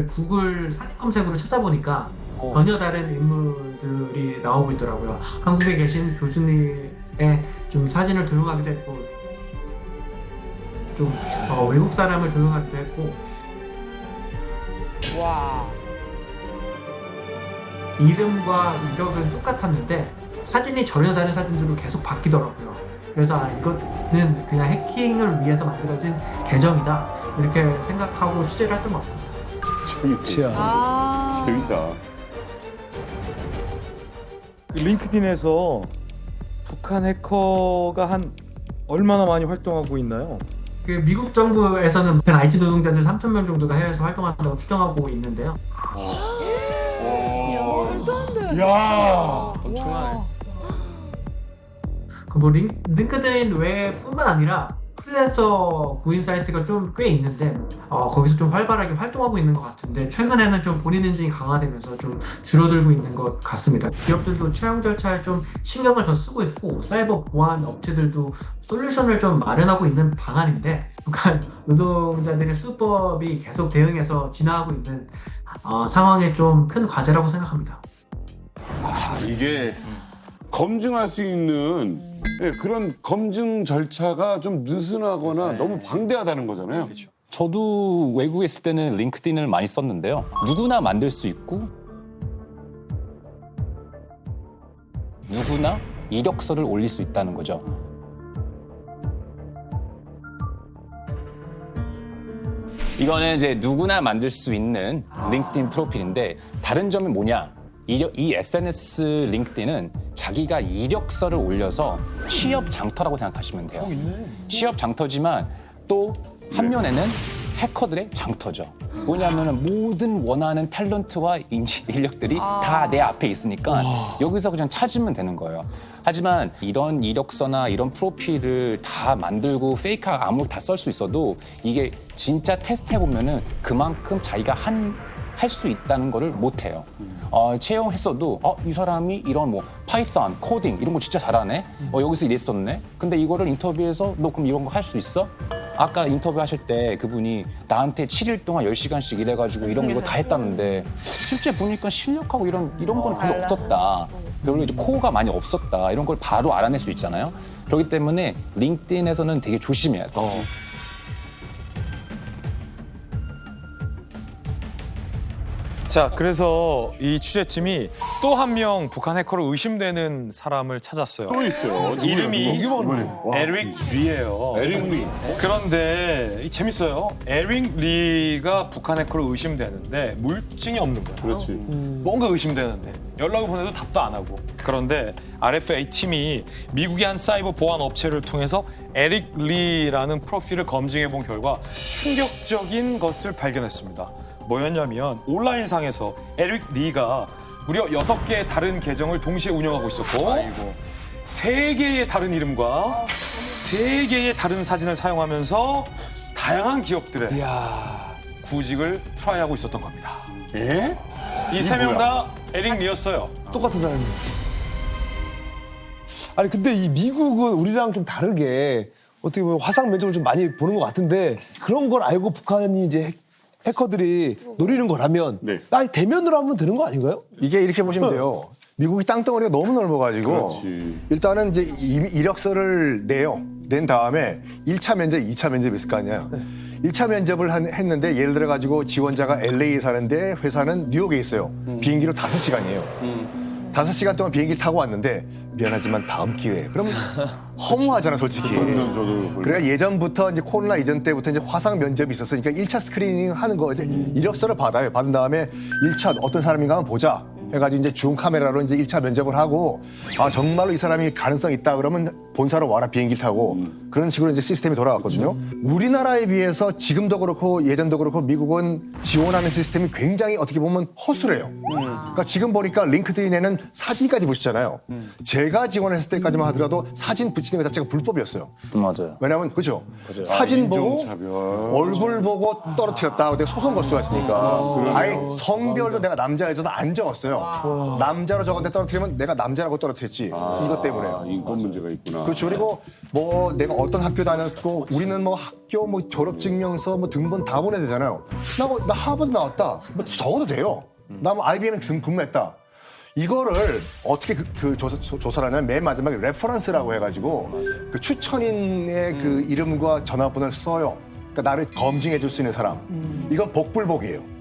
구글 사진 검색으로 찾아보니까 전혀 다른 인물들이 나오고 있더라고요. 한국에 계신 교수님의 좀 사진을 도용하기도 했고 좀 외국 사람을 도용하기도 했고 와. 이름과 이력은 똑같았는데 사진이 전혀 다른 사진들로 계속 바뀌더라고요. 그래서 이것은 그냥 해킹을 위해서 만들어진 계정이다 이렇게 생각하고 취재를 했던 것 같습니다. 재밌다. 링크드인에서 북한 해커가 한 얼마나 많이 활동하고 있나요? 그 미국 정부에서는 IT 노동자들 3,000명 정도가 해외에서 활동한다고 추정하고 있는데요. 말도 안 돼. 야, 엄청나네. 그 링크드인 외뿐만 아니라 프리랜서 구인 사이트가 좀 꽤 있는데 거기서 좀 활발하게 활동하고 있는 것 같은데 최근에는 좀 본인 인증이 강화되면서 좀 줄어들고 있는 것 같습니다. 기업들도 채용 절차에 좀 신경을 더 쓰고 있고 사이버 보안 업체들도 솔루션을 좀 마련하고 있는 방안인데 북한 노동자들의 수법이 계속 대응해서 진화하고 있는 상황에 좀 큰 과제라고 생각합니다. 이게 검증할 수 있는 그런 검증 절차가 좀 느슨하거나 너무 방대하다는 거잖아요. 저도 외국에 있을 때는 링크드인을 많이 썼는데요. 누구나 만들 수 있고 누구나 이력서를 올릴 수 있다는 거죠. 이거는 이제 누구나 만들 수 있는 링크드인 프로필인데 다른 점이 뭐냐? 이 SNS 링크드인은 자기가 이력서를 올려서 취업 장터라고 생각하시면 돼요. 취업 장터지만 또 한면에는 해커들의 장터죠. 뭐냐면은 모든 원하는 탤런트와 인력들이 다 내 앞에 있으니까 여기서 그냥 찾으면 되는 거예요. 하지만 이런 이력서나 이런 프로필을 다 만들고 페이크하고 아무리 다 쓸 수 있어도 이게 진짜 테스트해보면은 그만큼 자기가 할 수 있다는 거를 못해요. 채용했어도 이 사람이 이런 뭐 파이썬, 코딩 이런 거 진짜 잘하네. 여기서 이랬었네. 근데 이거를 인터뷰에서 너 그럼 이런 거 할 수 있어? 아까 인터뷰 하실 때 그분이 나한테 7일 동안 10시간씩 일해가지고 이런 거 다 했다는데 실제 보니까 실력하고 이런 건 별로 없었다. 별로 이제 코어가 많이 없었다. 이런 걸 바로 알아낼 수 있잖아요. 그렇기 때문에 링크드인에서는 되게 조심해야 돼요. 자, 그래서 이 취재팀이 또 한 명 북한 해커로 의심되는 사람을 찾았어요. 또 있어요. 이름이 누구예요? 에릭 리예요. 에릭 리. 그런데 재밌어요. 에릭 리가 북한 해커로 의심되는데 물증이 없는 거야. 그렇지. 뭔가 의심되는데 연락을 보내도 답도 안 하고. 그런데 RFA 팀이 미국의 한 사이버 보안 업체를 통해서 에릭 리라는 프로필을 검증해 본 결과 충격적인 것을 발견했습니다. 뭐였냐면 온라인상에서 에릭 리가 무려 6개의 다른 계정을 동시에 운영하고 있었고 3개의 다른 이름과 3개의 다른 사진을 사용하면서 다양한 기업들의 구직을 트라이하고 있었던 겁니다. 예? 이 3명 다 에릭 리였어요. 똑같은 사람이에요. 아니 근데 이 미국은 우리랑 좀 다르게 어떻게 보면 화상 면접을 좀 많이 보는 것 같은데 그런 걸 알고 북한이 이제 해커들이 노리는 거라면 대면으로 하면 되는 거 아닌가요? 이게 이렇게 보시면 돼요. 미국이 땅덩어리가 너무 넓어가지고 그렇지. 일단은 이제 이력서를 내요. 낸 다음에 1차 면접, 2차 면접이 있을 거 아니에요. 1차 면접을 했는데 예를 들어가지고 지원자가 LA에 사는데 회사는 뉴욕에 있어요. 비행기로 5시간이에요. 5시간 동안 비행기를 타고 왔는데 미안하지만 다음 기회에. 그러면 허무하잖아, 솔직히. 그래야 예전부터 이제 코로나 이전 때부터 이제 화상 면접이 있었으니까 1차 스크리닝 하는 거 이제 이력서를 받아요. 받은 다음에 1차 어떤 사람인가 한번 보자. 해가지고 이제 줌 카메라로 이제 1차 면접을 하고 정말로 이 사람이 가능성 있다 그러면 본사로 와라 비행기 타고 그런 식으로 이제 시스템이 돌아갔거든요. 우리나라에 비해서 지금도 그렇고 예전도 그렇고 미국은 지원하는 시스템이 굉장히 어떻게 보면 허술해요. 그러니까 지금 보니까 링크드인에는 사진까지 보시잖아요. 제가 지원했을 때까지만 하더라도 사진 붙이는 것 자체가 불법이었어요. 맞아요. 왜냐하면 그죠? 사진 보고 얼굴 보고 떨어뜨렸다. 근데 소송 걸 수가 있으니까. 아예 성별도 내가 남자 여자도 안 적었어요. 남자로 적었는데 떨어뜨리면 내가 남자라고 떨어뜨렸지. 이것 때문에요. 인권 문제가 있구나. 그렇죠. 그리고 뭐 내가 어떤 학교 다녔고 우리는 뭐 학교 뭐 졸업증명서 뭐 등본 다 보내야 되잖아요. 나 하버드 나왔다. 뭐 적어도 돼요. 나 뭐 IBM에 근무했다. 이거를 어떻게 조사를 하냐면 맨 마지막에 레퍼런스라고 해가지고 그 추천인의 그 이름과 전화번호를 써요. 그러니까 나를 검증해 줄 수 있는 사람. 이건 복불복이에요.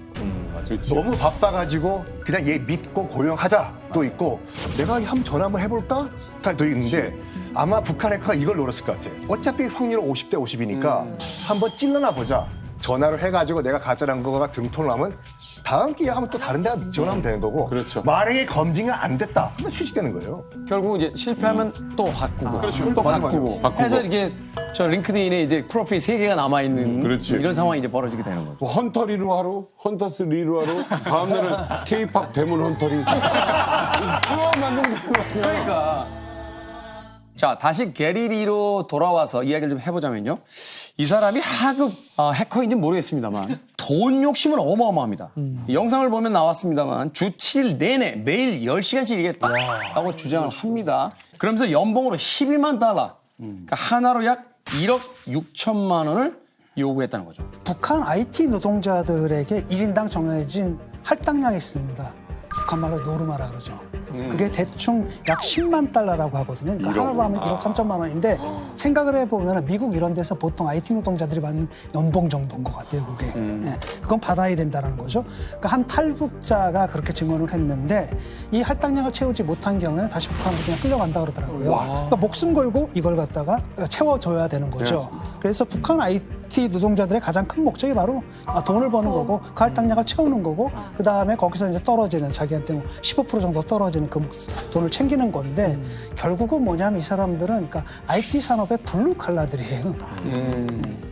너무 바빠가지고 그냥 얘 믿고 고용하자도 있고 내가 한번 전화 한번 해볼까? 도 있는데 아마 북한 해커가 이걸 노렸을 것 같아요. 어차피 확률은 50대 50이니까 한번 찔러나 보자. 전화를 해가지고 내가 가짜라는 거가 등통을 하면 다음 기회에 하면 또 다른 데가 지원하면 되는 거고 만약에 검증이 안 됐다 그러면 취직되는 거예요. 결국 이제 실패하면 또 바꾸고 그렇죠. 또 바꾸고 해서 이게 저 링크드인에 이제 프로필 3개가 남아있는 이런 상황이 이제 벌어지게 되는 거죠. 뭐 헌터리로 하러, 헌터스 리로 하러, 다음 날은 K-팝 데몬 헌터리. 쭉 만들면 그러니까. 자, 다시 게리리로 돌아와서 이야기를 좀 해보자면요. 이 사람이 하급 해커인지 모르겠습니다만 돈 욕심은 어마어마합니다. 이 영상을 보면 나왔습니다만 주 7일 내내 매일 10시간씩 일했다고 주장을 합니다. 그러면서 연봉으로 12만 달러, 그러니까 하나로 약 1억 6천만 원을 요구했다는 거죠. 북한 IT 노동자들에게 1인당 정해진 할당량이 있습니다. 북한 말로 노르마라 그러죠. 그게 대충 약 10만 달러라고 하거든요. 그러니까 하나로 하면 1억 3천만 원인데 생각을 해보면 미국 이런 데서 보통 IT 노동자들이 받는 연봉 정도인 것 같아요. 그게. 예, 그건 받아야 된다는 거죠. 그러니까 한 탈북자가 그렇게 증언을 했는데 이 할당량을 채우지 못한 경우에는 다시 북한으로 그냥 끌려간다 그러더라고요. 그러니까 목숨 걸고 이걸 갖다가 채워줘야 되는 거죠. 그래서 북한 IT 노동자들의 가장 큰 목적이 바로 돈을 버는 거고 그 할당량을 채우는 거고 그 다음에 거기서 이제 떨어지는 자기한테 뭐 15% 정도 떨어지는 그 돈을 챙기는 건데 결국은 뭐냐면 이 사람들은 그러니까 IT 산업의 블루 칼라들이에요.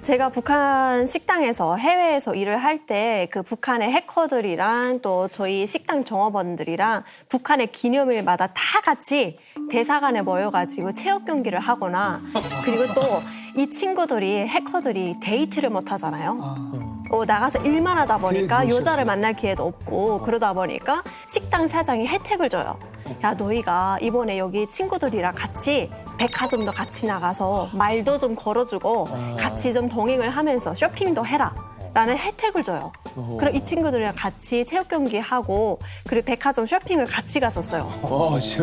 제가 북한 식당에서 해외에서 일을 할 때 그 북한의 해커들이랑 또 저희 식당 종업원들이랑 북한의 기념일마다 다 같이 대사관에 모여가지고 체육 경기를 하거나 그리고 또 이 친구들이 해커들이 데이트를 못 하잖아요. 나가서 일만 하다 보니까 여자를 만날 기회도 없고 그러다 보니까 식당 사장이 혜택을 줘요. 야, 너희가 이번에 여기 친구들이랑 같이 백화점도 같이 나가서 말도 좀 걸어주고 같이 좀 동행을 하면서 쇼핑도 해라. 라는 혜택을 줘요. 그럼 이 친구들이랑 같이 체육 경기 하고 그리고 백화점 쇼핑을 같이 갔었어요.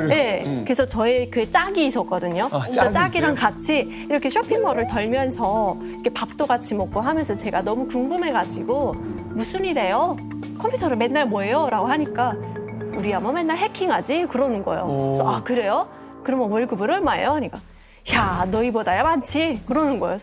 네, 그래서 저희 그 짝이 있었거든요. 그러니까 짝이랑 같이 이렇게 쇼핑몰을 돌면서 이렇게 밥도 같이 먹고 하면서 제가 너무 궁금해가지고 무슨 일해요? 컴퓨터를 맨날 뭐해요? 라고 하니까 우리야 뭐 맨날 해킹하지? 그러는 거예요. 그래서 아 그래요? 그러면 월급을 얼마예요? 하니까 야 너희보다야 많지? 그러는 거예요.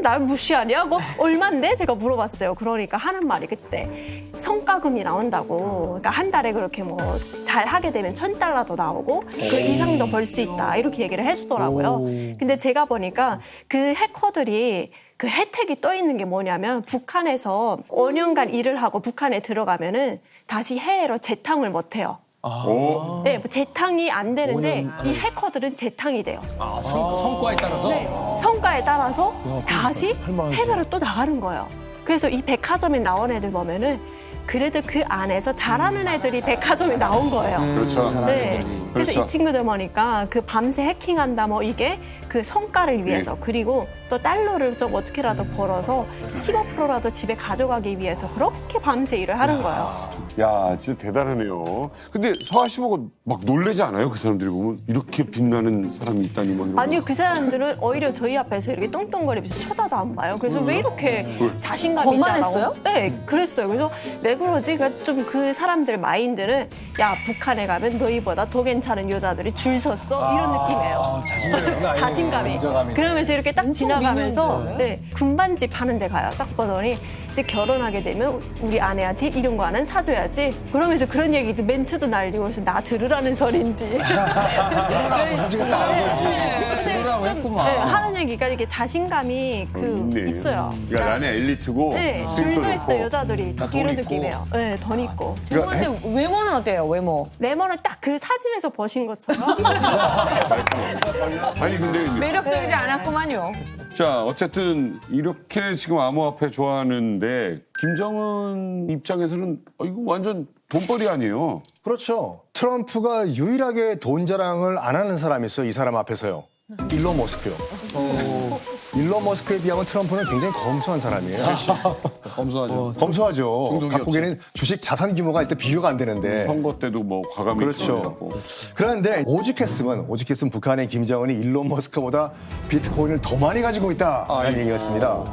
날 무시하냐? 뭐 얼만데? 제가 물어봤어요. 그러니까 하는 말이 그때 성과금이 나온다고. 그러니까 한 달에 그렇게 뭐 잘 하게 되면 $1,000도 나오고 그 이상도 벌 수 있다. 이렇게 얘기를 해주더라고요. 근데 제가 보니까 그 해커들이 그 혜택이 또 있는 게 뭐냐면 북한에서 5년간 일을 하고 북한에 들어가면은 다시 해외로 재탕을 못 해요. 네, 뭐 재탕이 안 되는데 이 해커들은 재탕이 돼요. 성과에 따라서? 네, 성과에 따라서 다시 해외로 또 나가는 거예요. 그래서 이 백화점에 나온 애들 보면은 그래도 그 안에서 잘하는 애들이 백화점에 나온 거예요. 그렇죠. 네. 그래서 그렇죠. 이 친구들 보니까 그 밤새 해킹한다 뭐 이게 그 성과를 위해서 그리고 또 달러를 좀 어떻게라도 벌어서 15%라도 집에 가져가기 위해서 그렇게 밤새 일을 하는 거예요. 야, 진짜 대단하네요. 근데 서아 씨 보고 막 놀라지 않아요? 그 사람들이 보면 이렇게 빛나는 사람이 있다니 막 이런. 아니요, 그 사람들은 오히려 저희 앞에서 이렇게 똥똥거리면서 쳐다도 안 봐요. 그래서 왜 이렇게 자신감이 있다고? 거만했어요? 네, 그랬어요. 그래서 왜 그러지? 그러니까 좀 그 사람들 마인드는 야, 북한에 가면 너희보다 더 괜찮은 여자들이 줄 섰어? 이런 느낌이에요. 자신감이. 그러면서 이렇게 딱 지나가면서 네, 군반집 하는 데 가요. 딱 보더니 이제 결혼하게 되면 우리 아내한테 이런 거 하나 사줘야지. 그러면서 그런 얘기도 멘트도 날리고 그래서 나 들으라는 소린지. 들으라고 했구만. 네, 하는 얘기가 이게 자신감이 있어요. 그러니까 나는 엘리트고. 네, 줄 서 있어 여자들이 이런 느낌이에요. 네, 돈 있고. 근데 외모는 어때요? 외모는 딱 그 사진에서 보신 것처럼. 아니 근데 매력적이지 않았구만요. 자, 어쨌든 이렇게 지금 암호화폐 좋아하는데 김정은 입장에서는 이거 완전 돈벌이 아니에요. 그렇죠. 트럼프가 유일하게 돈 자랑을 안 하는 사람이 있어요. 이 사람 앞에서요. 일론 머스크요. 일론 머스크에 비하면 트럼프는 굉장히 검소한 사람이에요. 검소하죠. 검소하죠. 각국에는 주식 자산 규모가 일단 비교가 안 되는데. 선거 때도 뭐 과감히. 그렇죠. 그런데 오죽했으면 북한의 김정은이 일론 머스크보다 비트코인을 더 많이 가지고 있다라는 얘기였습니다.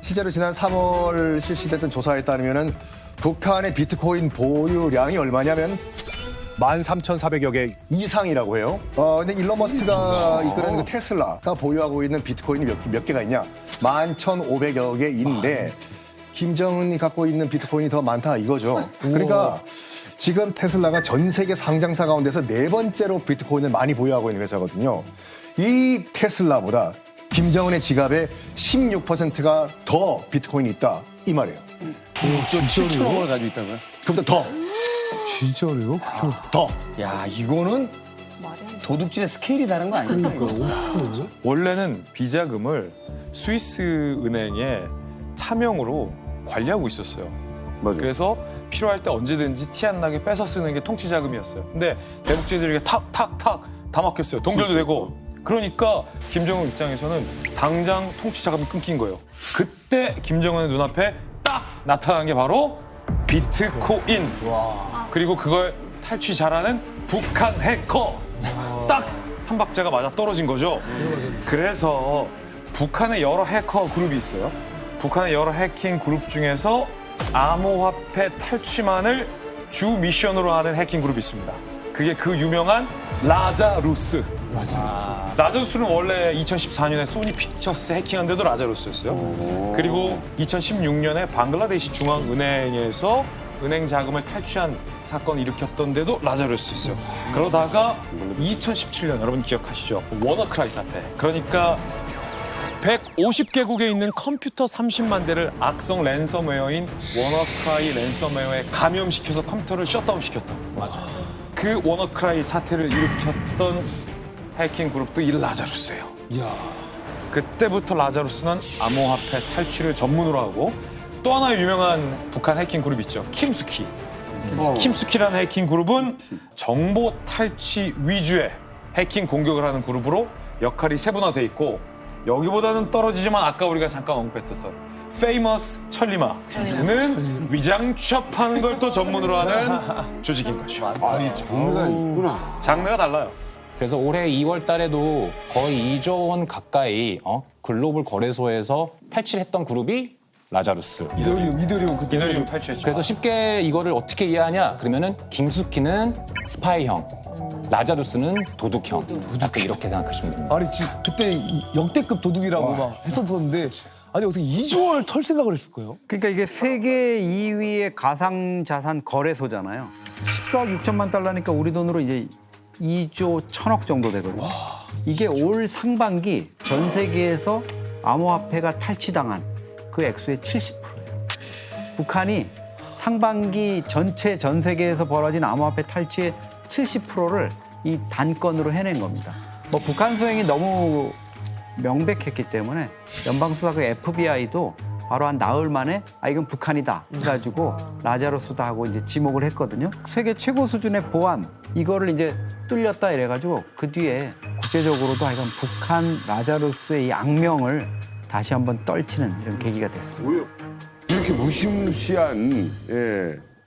실제로 지난 3월 실시됐던 조사에 따르면은 북한의 비트코인 보유량이 얼마냐면 13,400여 개 이상이라고 해요. 근데 일론 머스크가 이끄는 그 테슬라가 보유하고 있는 비트코인이 몇 개가 있냐? 11,500여 개인데 김정은이 갖고 있는 비트코인이 더 많다 이거죠. 그러니까 지금 테슬라가 전 세계 상장사 가운데서 4번째로 비트코인을 많이 보유하고 있는 회사거든요. 이 테슬라보다 김정은의 지갑에 16%가 더 비트코인이 있다 이 말이에요. 7천억을 가지고 있다고요? 그보다 더. 진짜로요? 더. 야, 이거는 도둑질의 스케일이 다른 거 아닙니까? 원래는 비자금을 스위스 은행에 차명으로 관리하고 있었어요. 그래서 필요할 때 언제든지 티 안 나게 뺏어 쓰는 게 통치 자금이었어요. 근데 대북제들에게 탁탁탁 다 막혔어요. 동결도 되고. 그러니까 김정은 입장에서는 당장 통치 자금이 끊긴 거예요. 그때 김정은의 눈앞에 딱 나타난 게 바로 비트코인. 그리고 그걸 탈취 잘하는 북한 해커. 딱 삼박자가 맞아 떨어진 거죠. 그래서 북한의 여러 해커 그룹이 있어요. 북한의 여러 해킹 그룹 중에서 암호화폐 탈취만을 주 미션으로 하는 해킹 그룹이 있습니다. 그게 그 유명한 라자루스. 라자루스는 원래 2014년에 소니 픽처스 해킹한 데도 라자루스였어요. 그리고 2016년에 방글라데시 중앙은행에서 은행 자금을 탈취한 사건을 일으켰던 데도 라자루스였어요. 그러다가 2017년 여러분 기억하시죠? 워너크라이 사태. 그러니까 150개국에 있는 컴퓨터 30만 대를 악성 랜섬웨어인 워너크라이 랜섬웨어에 감염시켜서 컴퓨터를 셧다운 시켰다. 맞아. 그 워너크라이 사태를 일으켰던 해킹 그룹도 이 라자루스예요. 이야. 그때부터 라자루스는 암호화폐 탈취를 전문으로 하고 또 하나의 유명한 북한 해킹 그룹 있죠. 킴스키. 킴스키라는 해킹 그룹은 정보 탈취 위주의 해킹 공격을 하는 그룹으로 역할이 세분화돼 있고 여기보다는 떨어지지만 아까 우리가 잠깐 언급했었어. 페이머스 천리마는 위장 취업하는 걸 또 전문으로 하는 조직인 거죠. 이 장르가 있구나. 장르가 달라요. 그래서 올해 2월 달에도 거의 2조 원 가까이 글로벌 거래소에서 탈취를 했던 그룹이 라자루스. 이더리움 탈취했죠. 그래서 쉽게 이거를 어떻게 이해하냐? 그러면은 김숙희는 스파이형, 라자루스는 도둑형. 약간 이렇게 생각하시면 됩니다. 아니 그때 역대급 도둑이라고 막 했었는데 아니 어떻게 2조 원을 털 생각을 했을까요? 그러니까 이게 세계 2위의 가상자산 거래소잖아요. 14억 6천만 달러니까 우리 돈으로 이제 2조 1천억 정도 되거든요. 이게 올 상반기 전 세계에서 암호화폐가 탈취당한 그 액수의 70%예요. 북한이 상반기 전체 전 세계에서 벌어진 암호화폐 탈취의 70%를 이 단건으로 해낸 겁니다. 뭐 북한 소행이 너무 명백했기 때문에 연방수사국 FBI도 바로 한 나흘 만에 이건 북한이다 해가지고 라자루스다 하고 이제 지목을 했거든요. 세계 최고 수준의 보안 이거를 이제 뚫렸다 이래가지고 그 뒤에 국제적으로도 이건 북한 라자루스의 이 악명을 다시 한번 떨치는 이런 계기가 됐습니다. 이렇게 무시무시한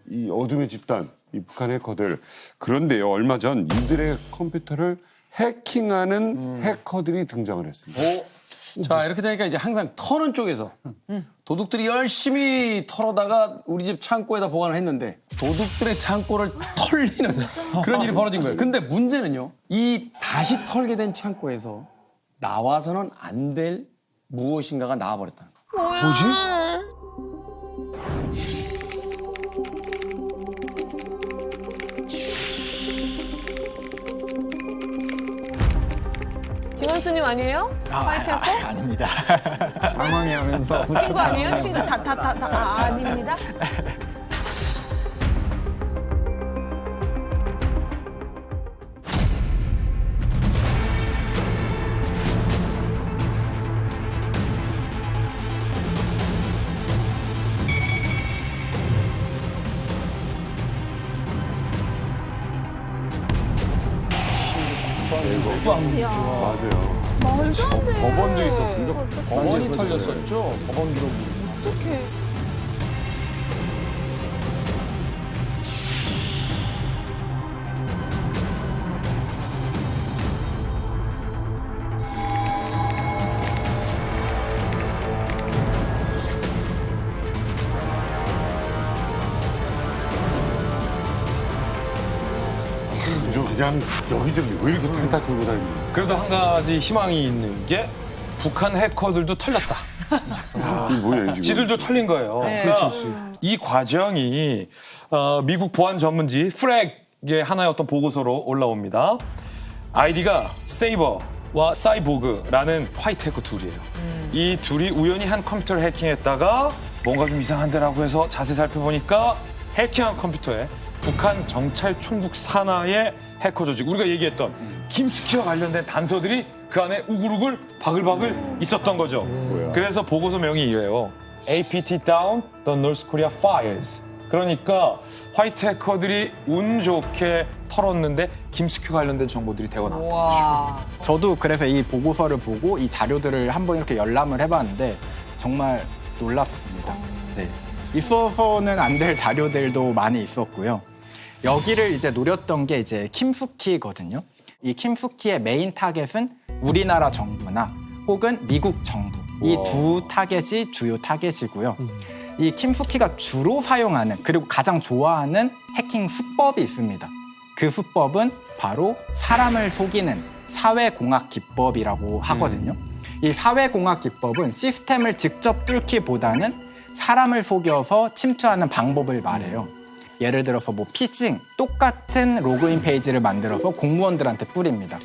이 어둠의 집단, 이 북한 해커들. 그런데요, 얼마 전 이들의 컴퓨터를 해킹하는 해커들이 등장을 했습니다. 자, 이렇게 되니까 이제 항상 터는 쪽에서 도둑들이 열심히 털어다가 우리 집 창고에다 보관을 했는데 도둑들의 창고를 털리는 그런 일이 벌어진 거예요. 근데 문제는요, 이 다시 털게 된 창고에서 나와서는 안 될 무엇인가가 나와버렸다는 거예요. 뭐지? 김원수님 아니에요? 화이트 해커? 아닙니다. 당황해하면서 친구 아니에요? 친구 아닙니다. 맞아요. 말도 안 돼. 법원도 있었습니다. 법원이 털렸었죠. 법원 기록이. 어떡해. 그냥 여기저기 왜 이렇게 탕탕 돌고 다니는 그래도 한 가지 희망이 있는 게 북한 해커들도 털렸다. 이게 뭐야, 지금? 지들도 털린 거예요. 네. 그러니까 이 과정이 미국 보안 전문지 프렉의 하나의 어떤 보고서로 올라옵니다. 아이디가 세이버와 사이보그라는 화이트 해커 둘이에요. 이 둘이 우연히 한 컴퓨터를 해킹했다가 뭔가 좀 이상한데라고 해서 자세히 살펴보니까 해킹한 컴퓨터에 북한 정찰 총국 산하의 해커 조직, 우리가 얘기했던 김숙희와 관련된 단서들이 그 안에 우글우글 바글바글 있었던 거죠. 그래서 보고서명이 이래요. APT down the North Korea files. 그러니까 화이트 해커들이 운 좋게 털었는데 김숙희 관련된 정보들이 대거 나왔죠. 저도 그래서 이 보고서를 보고 이 자료들을 한번 이렇게 열람을 해봤는데 정말 놀랍습니다. 네. 있어서는 안 될 자료들도 많이 있었고요. 여기를 이제 노렸던 게 이제 킴스키거든요. 이 킴스키의 메인 타겟은 우리나라 정부나 혹은 미국 정부. 이 두 타겟이 주요 타겟이고요. 이 킴스키가 주로 사용하는 그리고 가장 좋아하는 해킹 수법이 있습니다. 그 수법은 바로 사람을 속이는 사회공학 기법이라고 하거든요. 이 사회공학 기법은 시스템을 직접 뚫기보다는 사람을 속여서 침투하는 방법을 말해요. 예를 들어서 뭐 피싱, 똑같은 로그인 페이지를 만들어서 공무원들한테 뿌립니다.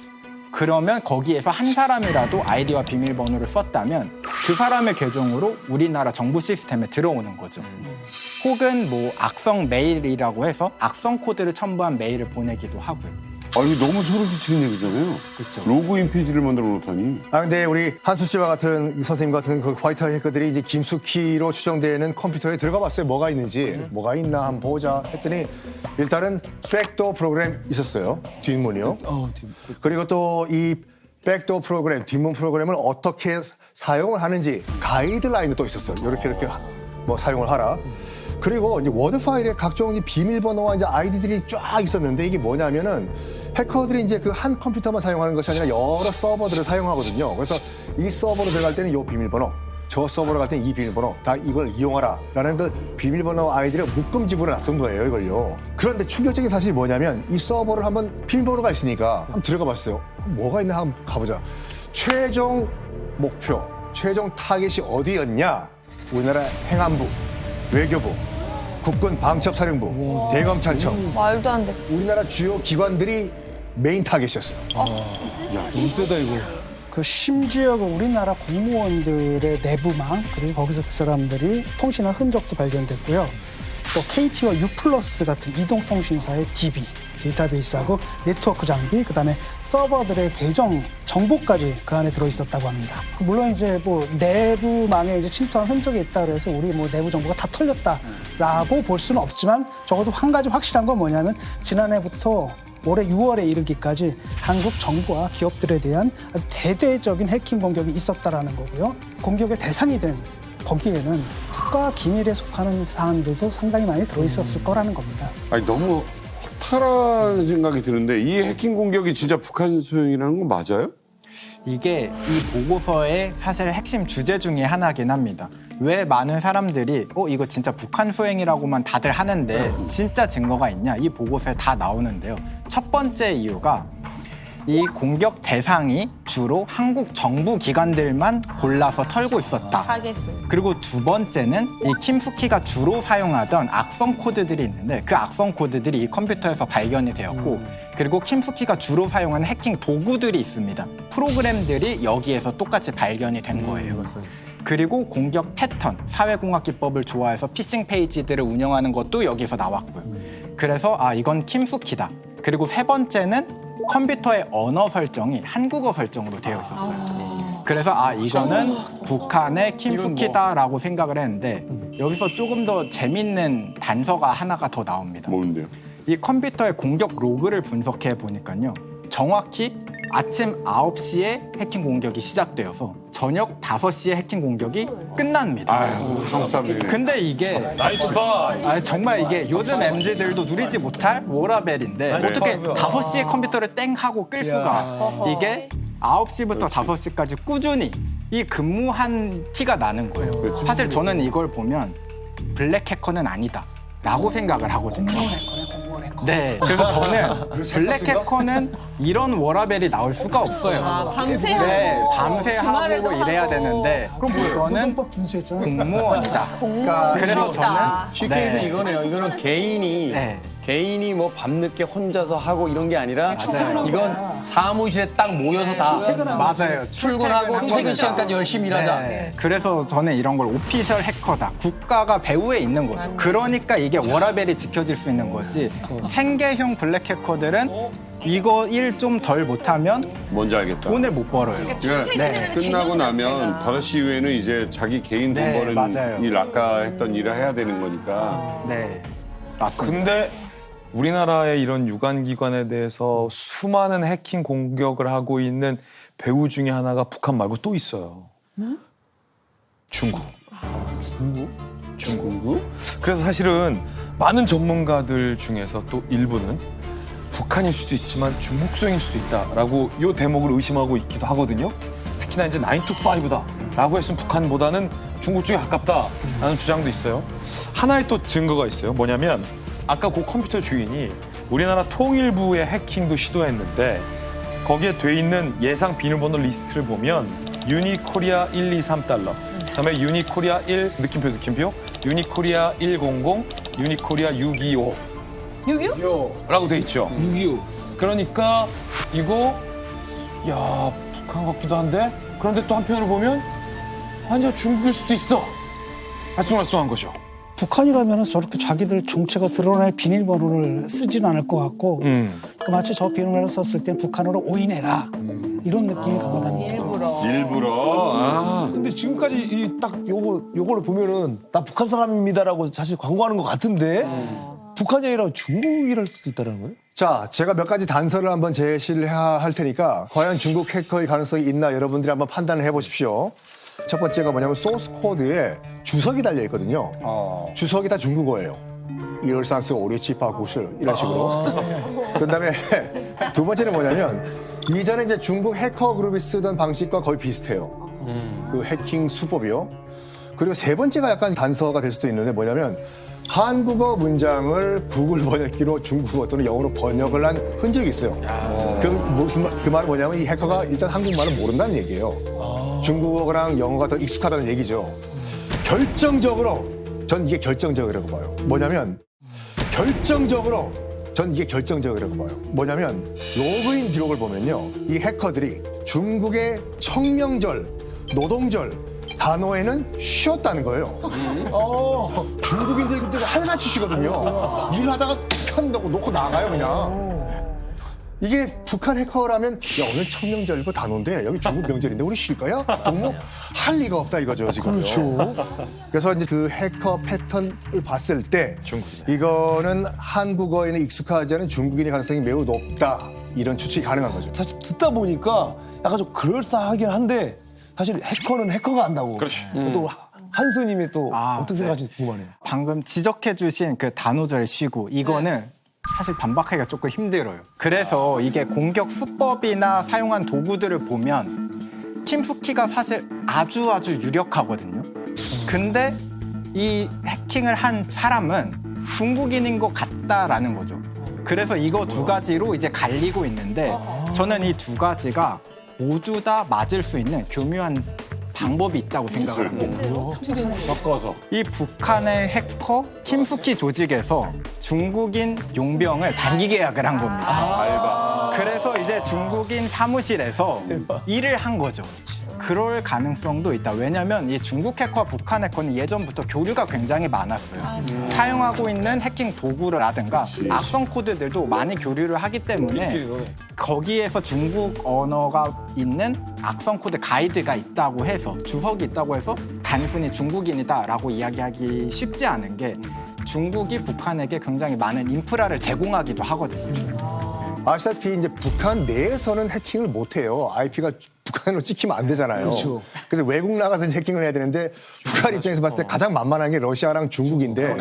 그러면 거기에서 한 사람이라도 아이디와 비밀번호를 썼다면 그 사람의 계정으로 우리나라 정부 시스템에 들어오는 거죠. 혹은 뭐 악성 메일이라고 해서 악성 코드를 첨부한 메일을 보내기도 하고요. 이거 너무 소름 끼치는 얘기잖아요. 그렇죠. 로그인 페이지를 만들어 놓다니. 근데 우리 한수 씨와 같은 선생님 같은 그 화이트하이 해커들이 이제 김숙희로 추정되는 컴퓨터에 들어가 봤어요. 뭐가 있는지. 뭐가 있나 한번 보자 했더니 일단은 백도어 프로그램 있었어요. 뒷문이요. 그리고 또 이 백도어 프로그램, 뒷문 프로그램을 어떻게 사용을 하는지 가이드라인도 또 있었어요. 이렇게 뭐 사용을 하라. 그리고 이제 워드 파일에 각종 비밀번호와 이제 아이디들이 쫙 있었는데 이게 뭐냐면은 해커들이 이제 그 한 컴퓨터만 사용하는 것이 아니라 여러 서버들을 사용하거든요. 그래서 이 서버로 들어갈 때는 이 비밀번호, 저 서버로 갈 때는 이 비밀번호, 다 이걸 이용하라. 라는 그 비밀번호 아이디를 묶음집으로 놨던 거예요, 이걸요. 그런데 충격적인 사실이 뭐냐면 이 서버를 한번 비밀번호가 있으니까 한번 들어가 봤어요. 뭐가 있나 한번 가보자. 최종 목표, 최종 타겟이 어디였냐? 우리나라 행안부, 외교부, 국군 방첩사령부, 대검찰청. 말도 안 돼. 우리나라 주요 기관들이 메인 타겟이었어요. 야, 너무 세다 이거. 그 심지어 그 우리나라 공무원들의 내부망 그리고 거기서 그 사람들이 통신한 흔적도 발견됐고요. 또 KT와 U+ 같은 이동통신사의 DB 데이터베이스하고 네트워크 장비, 그다음에 서버들의 계정 정보까지 그 안에 들어 있었다고 합니다. 물론 이제 뭐 내부망에 이제 침투한 흔적이 있다 그래서 우리 뭐 내부 정보가 다 털렸다라고 볼 수는 없지만 적어도 한 가지 확실한 건 뭐냐면 지난해부터 올해 6월에 이르기까지 한국 정부와 기업들에 대한 아주 대대적인 해킹 공격이 있었다라는 거고요. 공격의 대상이 된 거기에는 국가 기밀에 속하는 사안들도 상당히 많이 들어 있었을 거라는 겁니다. 너무 허탈한 생각이 드는데 이 해킹 공격이 진짜 북한 소행이라는 건 맞아요? 이게 이 보고서의 사실 핵심 주제 중에 하나긴 합니다. 왜 많은 사람들이 이거 진짜 북한 수행이라고만 다들 하는데 진짜 증거가 있냐? 이 보고서에 다 나오는데요. 첫 번째 이유가 이 공격 대상이 주로 한국 정부 기관들만 골라서 털고 있었다. 그리고 두 번째는 이 김숙희가 주로 사용하던 악성 코드들이 있는데 그 악성 코드들이 이 컴퓨터에서 발견이 되었고 그리고 김숙희가 주로 사용하는 해킹 도구들이 있습니다. 프로그램들이 여기에서 똑같이 발견이 된 거예요. 그리고 공격 패턴, 사회공학 기법을 좋아해서 피싱 페이지들을 운영하는 것도 여기서 나왔고요. 그래서 이건 김숙희다. 그리고 세 번째는 컴퓨터의 언어 설정이 한국어 설정으로 되어 있었어요. 그래서 이거는 북한의 김숙희다라고 생각을 했는데 여기서 조금 더 재밌는 단서가 하나가 더 나옵니다. 뭔데요? 이 컴퓨터의 공격 로그를 분석해 보니까요. 정확히 아침 9시에 해킹 공격이 시작되어서 저녁 5시에 해킹 공격이 끝납니다. 한국 사람들이. 근데 이게 나이스 파이. 정말 이게 요즘 MZ들도 누리지 못할 워라벨인데 어떻게 5시에 컴퓨터를 땡 하고 끌 수가. 이게 9시부터 5시까지 꾸준히 이 근무한 티가 나는 거예요. 사실 저는 이걸 보면 블랙 해커는 아니다. 라고 생각을 하거든요. 네, 그래서 저는 블랙 해커는 이런 워라벨이 나올 수가 없어요. 밤새 네, 하고 밤새 주말에도 하고 이래야 하고. 되는데 그럼 이거는 노동법 준수했잖아요. 공무원이다. 그래서 저는 쉽게 해서 이거네요. 이거는 개인이 뭐 밤늦게 혼자서 하고 이런 게 아니라 이건 사무실에 딱 모여서 다 맞아요. 출근하고 퇴근 시간까지 열심히 일하자. 네. 그래서 저는 이런 걸 오피셜 해커다. 국가가 배후에 있는 거죠. 그러니까 이게 워라벨이 지켜질 수 있는 거지. 생계형 블랙 해커들은 이거 일 좀 덜 못하면 뭔지 알겠다. 돈을 못 벌어요. 네. 끝나고 나면 5시 이후에는 이제 자기 개인 돈 네, 버는 맞아요. 일 아까 했던 일을 해야 되는 거니까. 네, 맞습니다. 근데 우리나라의 이런 유관기관에 대해서 수많은 해킹 공격을 하고 있는 배우 중에 하나가 북한 말고 또 있어요. 중국. 중국? 그래서 사실은 많은 전문가들 중에서 또 일부는 북한일 수도 있지만 중국 수행일 수도 있다라고 이 대목을 의심하고 있기도 하거든요. 특히나 이제 9to5다라고 했으면 북한보다는 중국 쪽에 가깝다라는 주장도 있어요. 하나의 또 증거가 있어요. 뭐냐면 아까 그 컴퓨터 주인이 우리나라 통일부의 해킹도 시도했는데 거기에 돼 있는 예상 비밀번호 리스트를 보면 유니코리아 123달러, 그다음에 유니코리아 1 느낌표, 유니코리아 100, 유니코리아 625. 625? 라고 돼 있죠. 625. 그러니까 이거 야 북한 같기도 한데 그런데 또 한편으로 보면 아니야 중국일 수도 있어. 알쏭알쏭한 거죠. 북한이라면 저렇게 자기들 정체가 드러날 비밀번호를 쓰지는 않을 것 같고 마치 저 비밀번호를 썼을 때 북한으로 오인해라 이런 느낌이 강하다는 거죠. 일부러. 근데 지금까지 딱 요거를 보면은 나 북한 사람입니다라고 사실 광고하는 것 같은데 북한이 아니라 중국이랄 수도 있다는 거예요? 자, 제가 몇 가지 단서를 한번 제시를 할 테니까 과연 중국 해커의 가능성이 있나 여러분들이 한번 판단을 해보십시오. 첫 번째가 뭐냐면 소스 코드에 주석이 달려 있거든요. 주석이 다 중국어예요. 12345 5678 이런 식으로. 그다음에 두 번째는 뭐냐면 이전에 이제 중국 해커 그룹이 쓰던 방식과 거의 비슷해요. 그 해킹 수법이요. 그리고 세 번째가 약간 단서가 될 수도 있는데 뭐냐면 한국어 문장을 구글 번역기로 중국어 또는 영어로 번역을 한 흔적이 있어요. 그 말은 뭐냐면 이 해커가 일단 한국말을 모른다는 얘기예요. 중국어랑 영어가 더 익숙하다는 얘기죠. 결정적으로 전 이게 결정적이라고 봐요. 뭐냐면 로그인 기록을 보면요. 이 해커들이 중국의 청명절, 노동절 단어에는 쉬었다는 거예요. 중국인들 그때 하나같이 쉬거든요. 일하다가 켠다고 놓고 나가요 그냥. 이게 북한 해커라면 야 오늘 청명절이고 단어인데 여기 중국 명절인데 우리 쉴 거야? 너무 할 리가 없다 이거죠 지금. 그렇죠. 그래서 이제 그 해커 패턴을 봤을 때 이거는 한국어에는 익숙하지 않은 중국인의 가능성이 매우 높다 이런 추측이 가능한 거죠. 사실 듣다 보니까 약간 좀 그럴싸하긴 한데 사실 해커는 해커가 한다고. 그렇지. 또 한수님이 또 어떻게 생각하실지 궁금하네요. 방금 지적해주신 그 단오절 쉬고 이거는 사실 반박하기가 조금 힘들어요. 그래서 이게 공격 수법이나 사용한 도구들을 보면 팀스키가 사실 아주 유력하거든요. 근데 이 해킹을 한 사람은 중국인인 것 같다라는 거죠. 그래서 이거 두 가지로 이제 갈리고 있는데 저는 이 두 가지가 모두 다 맞을 수 있는 교묘한 방법이 있다고 생각을 합니다. 바꿔서. 이 북한의 해커 팀스키 조직에서 중국인 용병을 단기 계약을 한 겁니다. 알바. 그래서 이제 중국인 사무실에서 일을 한 거죠. 그럴 가능성도 있다. 왜냐하면 이 중국 해커와 북한 해커는 예전부터 교류가 굉장히 많았어요. 사용하고 있는 해킹 도구라든가 악성 코드들도 많이 교류를 하기 때문에 거기에서 중국 언어가 있는 악성 코드 가이드가 있다고 해서 주석이 있다고 해서 단순히 중국인이다라고 이야기하기 쉽지 않은 게 중국이 북한에게 굉장히 많은 인프라를 제공하기도 하거든요. 아시다시피 이제 북한 내에서는 해킹을 못 해요. IP가 북한으로 찍히면 안 되잖아요. 그렇죠. 그래서 외국 나가서 해킹을 해야 되는데 북한 입장에서 봤을 때 가장 만만한 게 러시아랑 중국인데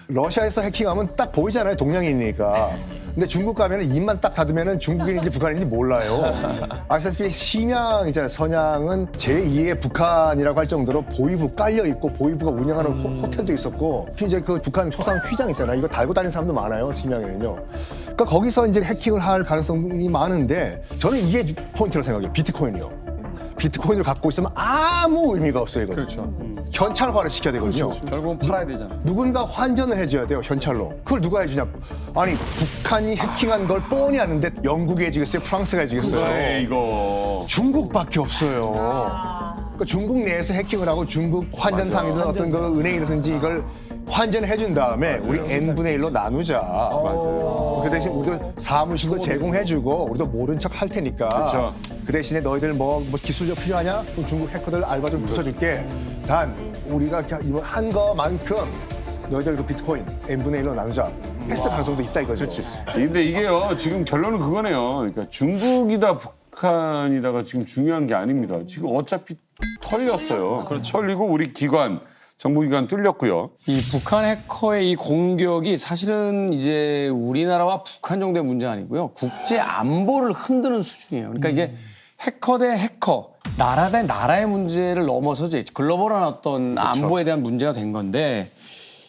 러시아에서 해킹하면 딱 보이잖아요. 동양인이니까. 근데 중국 가면 입만 딱 닫으면 중국인인지 북한인지 몰라요. 아시다시피 심양 있잖아요. 선양은 제2의 북한이라고 할 정도로 보이부 깔려 있고 보이부가 운영하는 호텔도 있었고 이제 그 북한 초상 휘장 있잖아요. 이거 달고 다니는 사람도 많아요. 심양에는요. 그러니까 거기서 이제 해킹을 할 가능성이 많은데 저는 이게 포인트라고 생각해요. 비트코인이요. 비트코인을 갖고 있으면 아무 의미가 없어요. 이거. 그렇죠. 현찰화를 시켜야 되거든요. 그렇죠. 결국은 팔아야 되잖아. 누군가 환전을 해줘야 돼요. 현찰로. 그걸 누가 해주냐. 아니 북한이 해킹한 걸 뻔히 아는데 영국이 해주겠어요? 프랑스가 해주겠어요? 그래, 이거. 중국밖에 없어요. 그러니까 중국 내에서 해킹을 하고 중국 환전상이든 어떤 그 은행이든지 이걸 환전을 해준 다음에 우리 n분의 1로 나누자. 맞아요. 그 대신 우리도 사무실도 제공해주고 우리도 모른 척 할 테니까. 그렇죠. 그 대신에 너희들 뭐 기술력 필요하냐? 그럼 중국 해커들 알바 좀 붙여줄게. 단 우리가 이번 한 거만큼 너희들 그 비트코인 n분의 1로 나누자. 했을 가능성도 있다 이거죠. 그렇지. 근데 이게요, 지금 결론은 그거네요. 그러니까 중국이다, 북한이다가 지금 중요한 게 아닙니다. 지금 어차피 털렸어요. 털리고 우리 기관, 정부기관 뚫렸고요. 이 북한 해커의 이 공격이 사실은 이제 우리나라와 북한 정도의 문제가 아니고요. 국제 안보를 흔드는 수준이에요. 그러니까 이게 해커 대 해커, 나라 대 나라의 문제를 넘어서 이제 글로벌한 어떤 그렇죠. 안보에 대한 문제가 된 건데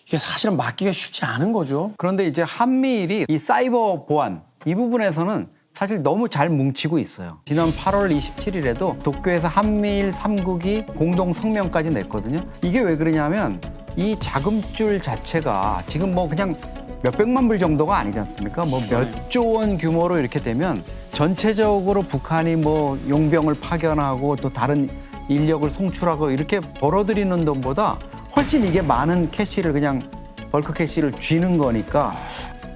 이게 사실은 막기가 쉽지 않은 거죠. 그런데 이제 한미일이 이 사이버 보안 이 부분에서는 사실 너무 잘 뭉치고 있어요. 지난 8월 27일에도 도쿄에서 한미일 3국이 공동 성명까지 냈거든요. 이게 왜 그러냐면 이 자금줄 자체가 지금 뭐 그냥 몇백만 불 정도가 아니지 않습니까? 뭐 몇 조 원 규모로 이렇게 되면 전체적으로 북한이 뭐 용병을 파견하고 또 다른 인력을 송출하고 이렇게 벌어들이는 돈보다 훨씬 이게 많은 캐시를 그냥 벌크 캐시를 쥐는 거니까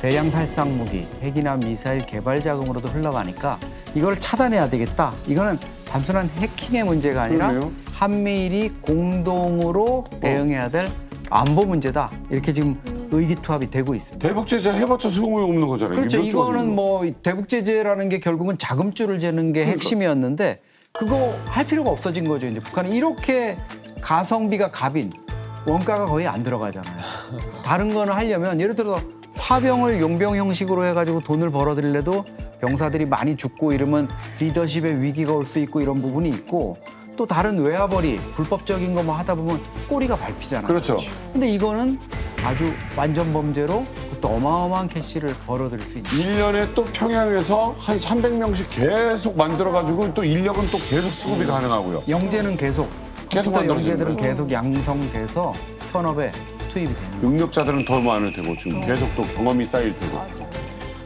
대량 살상 무기, 핵이나 미사일 개발 자금으로도 흘러가니까 이걸 차단해야 되겠다. 이거는 단순한 해킹의 문제가 아니라 그러네요. 한미일이 공동으로 대응해야 될 안보 문제다. 이렇게 지금 의기투합이 되고 있습니다. 대북 제재 해봤자 소용없는 거잖아요. 그렇죠. 이게 몇 조가 이거는 뭐 대북 제재라는 게 결국은 자금줄을 재는 게 핵심이었는데 그거 할 필요가 없어진 거죠. 이제 북한은 이렇게 가성비가 갑인 원가가 거의 안 들어가잖아요. 다른 거는 하려면 예를 들어 파병을 용병 형식으로 해가지고 돈을 벌어들이려도 병사들이 많이 죽고 이러면 리더십에 위기가 올 수 있고 이런 부분이 있고 또 다른 외화벌이 불법적인 거 뭐 하다 보면 꼬리가 밟히잖아요. 그렇죠. 근데 이거는 아주 완전 범죄로 또 어마어마한 캐시를 벌어들일 수 있는. 1년에 또 평양에서 한 300명씩 계속 만들어가지고 또 인력은 또 계속 수급이 가능하고요. 영재는 계속 만들어지는 영재들은 거예요. 계속 양성돼서 현업에 투입이 되는. 능력자들은 더 많을 테고 지금 계속 또 경험이 쌓일 테고.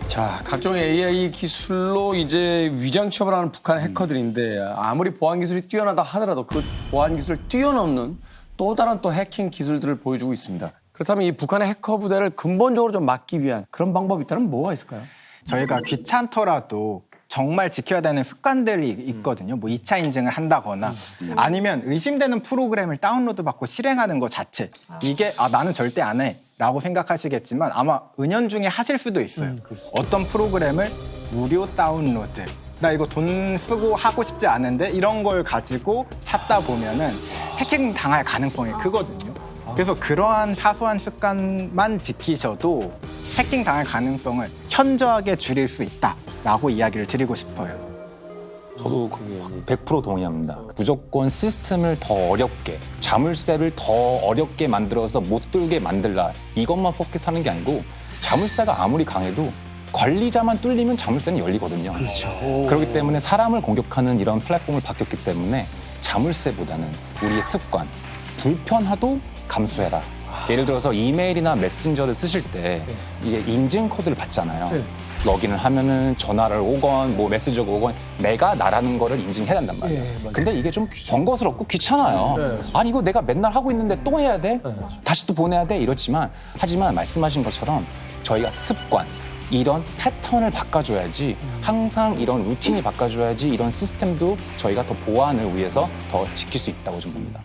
자, 각종 AI 기술로 이제 위장 취업을 하는 북한 해커들인데 아무리 보안 기술이 뛰어나다 하더라도 그 보안 기술을 뛰어넘는 또 다른 또 해킹 기술들을 보여주고 있습니다. 그렇다면 이 북한의 해커 부대를 근본적으로 좀 막기 위한 그런 방법이 있다면 뭐가 있을까요? 저희가 귀찮더라도 정말 지켜야 되는 습관들이 있거든요. 뭐 2차 인증을 한다거나 아니면 의심되는 프로그램을 다운로드 받고 실행하는 것 자체. 이게 나는 절대 안 해. 라고 생각하시겠지만 아마 은연중에 하실 수도 있어요. 어떤 프로그램을 무료 다운로드. 나 이거 돈 쓰고 하고 싶지 않은데 이런 걸 가지고 찾다 보면은 해킹 당할 가능성이 크거든요. 그래서 그러한 사소한 습관만 지키셔도 해킹 당할 가능성을 현저하게 줄일 수 있다라고 이야기를 드리고 싶어요. 저도 100% 동의합니다. 무조건 시스템을 더 어렵게, 자물쇠를 더 어렵게 만들어서 못 들게 만들라. 이것만 포커스하는 게 아니고 자물쇠가 아무리 강해도 관리자만 뚫리면 자물쇠는 열리거든요. 그렇죠. 그렇기 때문에 사람을 공격하는 이런 플랫폼을 바뀌었기 때문에 자물쇠보다는 우리의 습관, 불편하도 감수해라. 예를 들어서 이메일이나 메신저를 쓰실 때 이게 인증 코드를 받잖아요. 로그인을 하면은 전화를 오건 뭐 메시지가 오건 내가 나라는 거를 인증해야 한단 말이에요. 근데 이게 좀 번거스럽고 귀찮아요. 아니 이거 내가 맨날 하고 있는데 또 해야 돼? 다시 또 보내야 돼? 이렇지만 하지만 말씀하신 것처럼 저희가 습관 이런 패턴을 바꿔줘야지 항상 이런 루틴이 바꿔줘야지 이런 시스템도 저희가 더 보안을 위해서 더 지킬 수 있다고 좀 봅니다.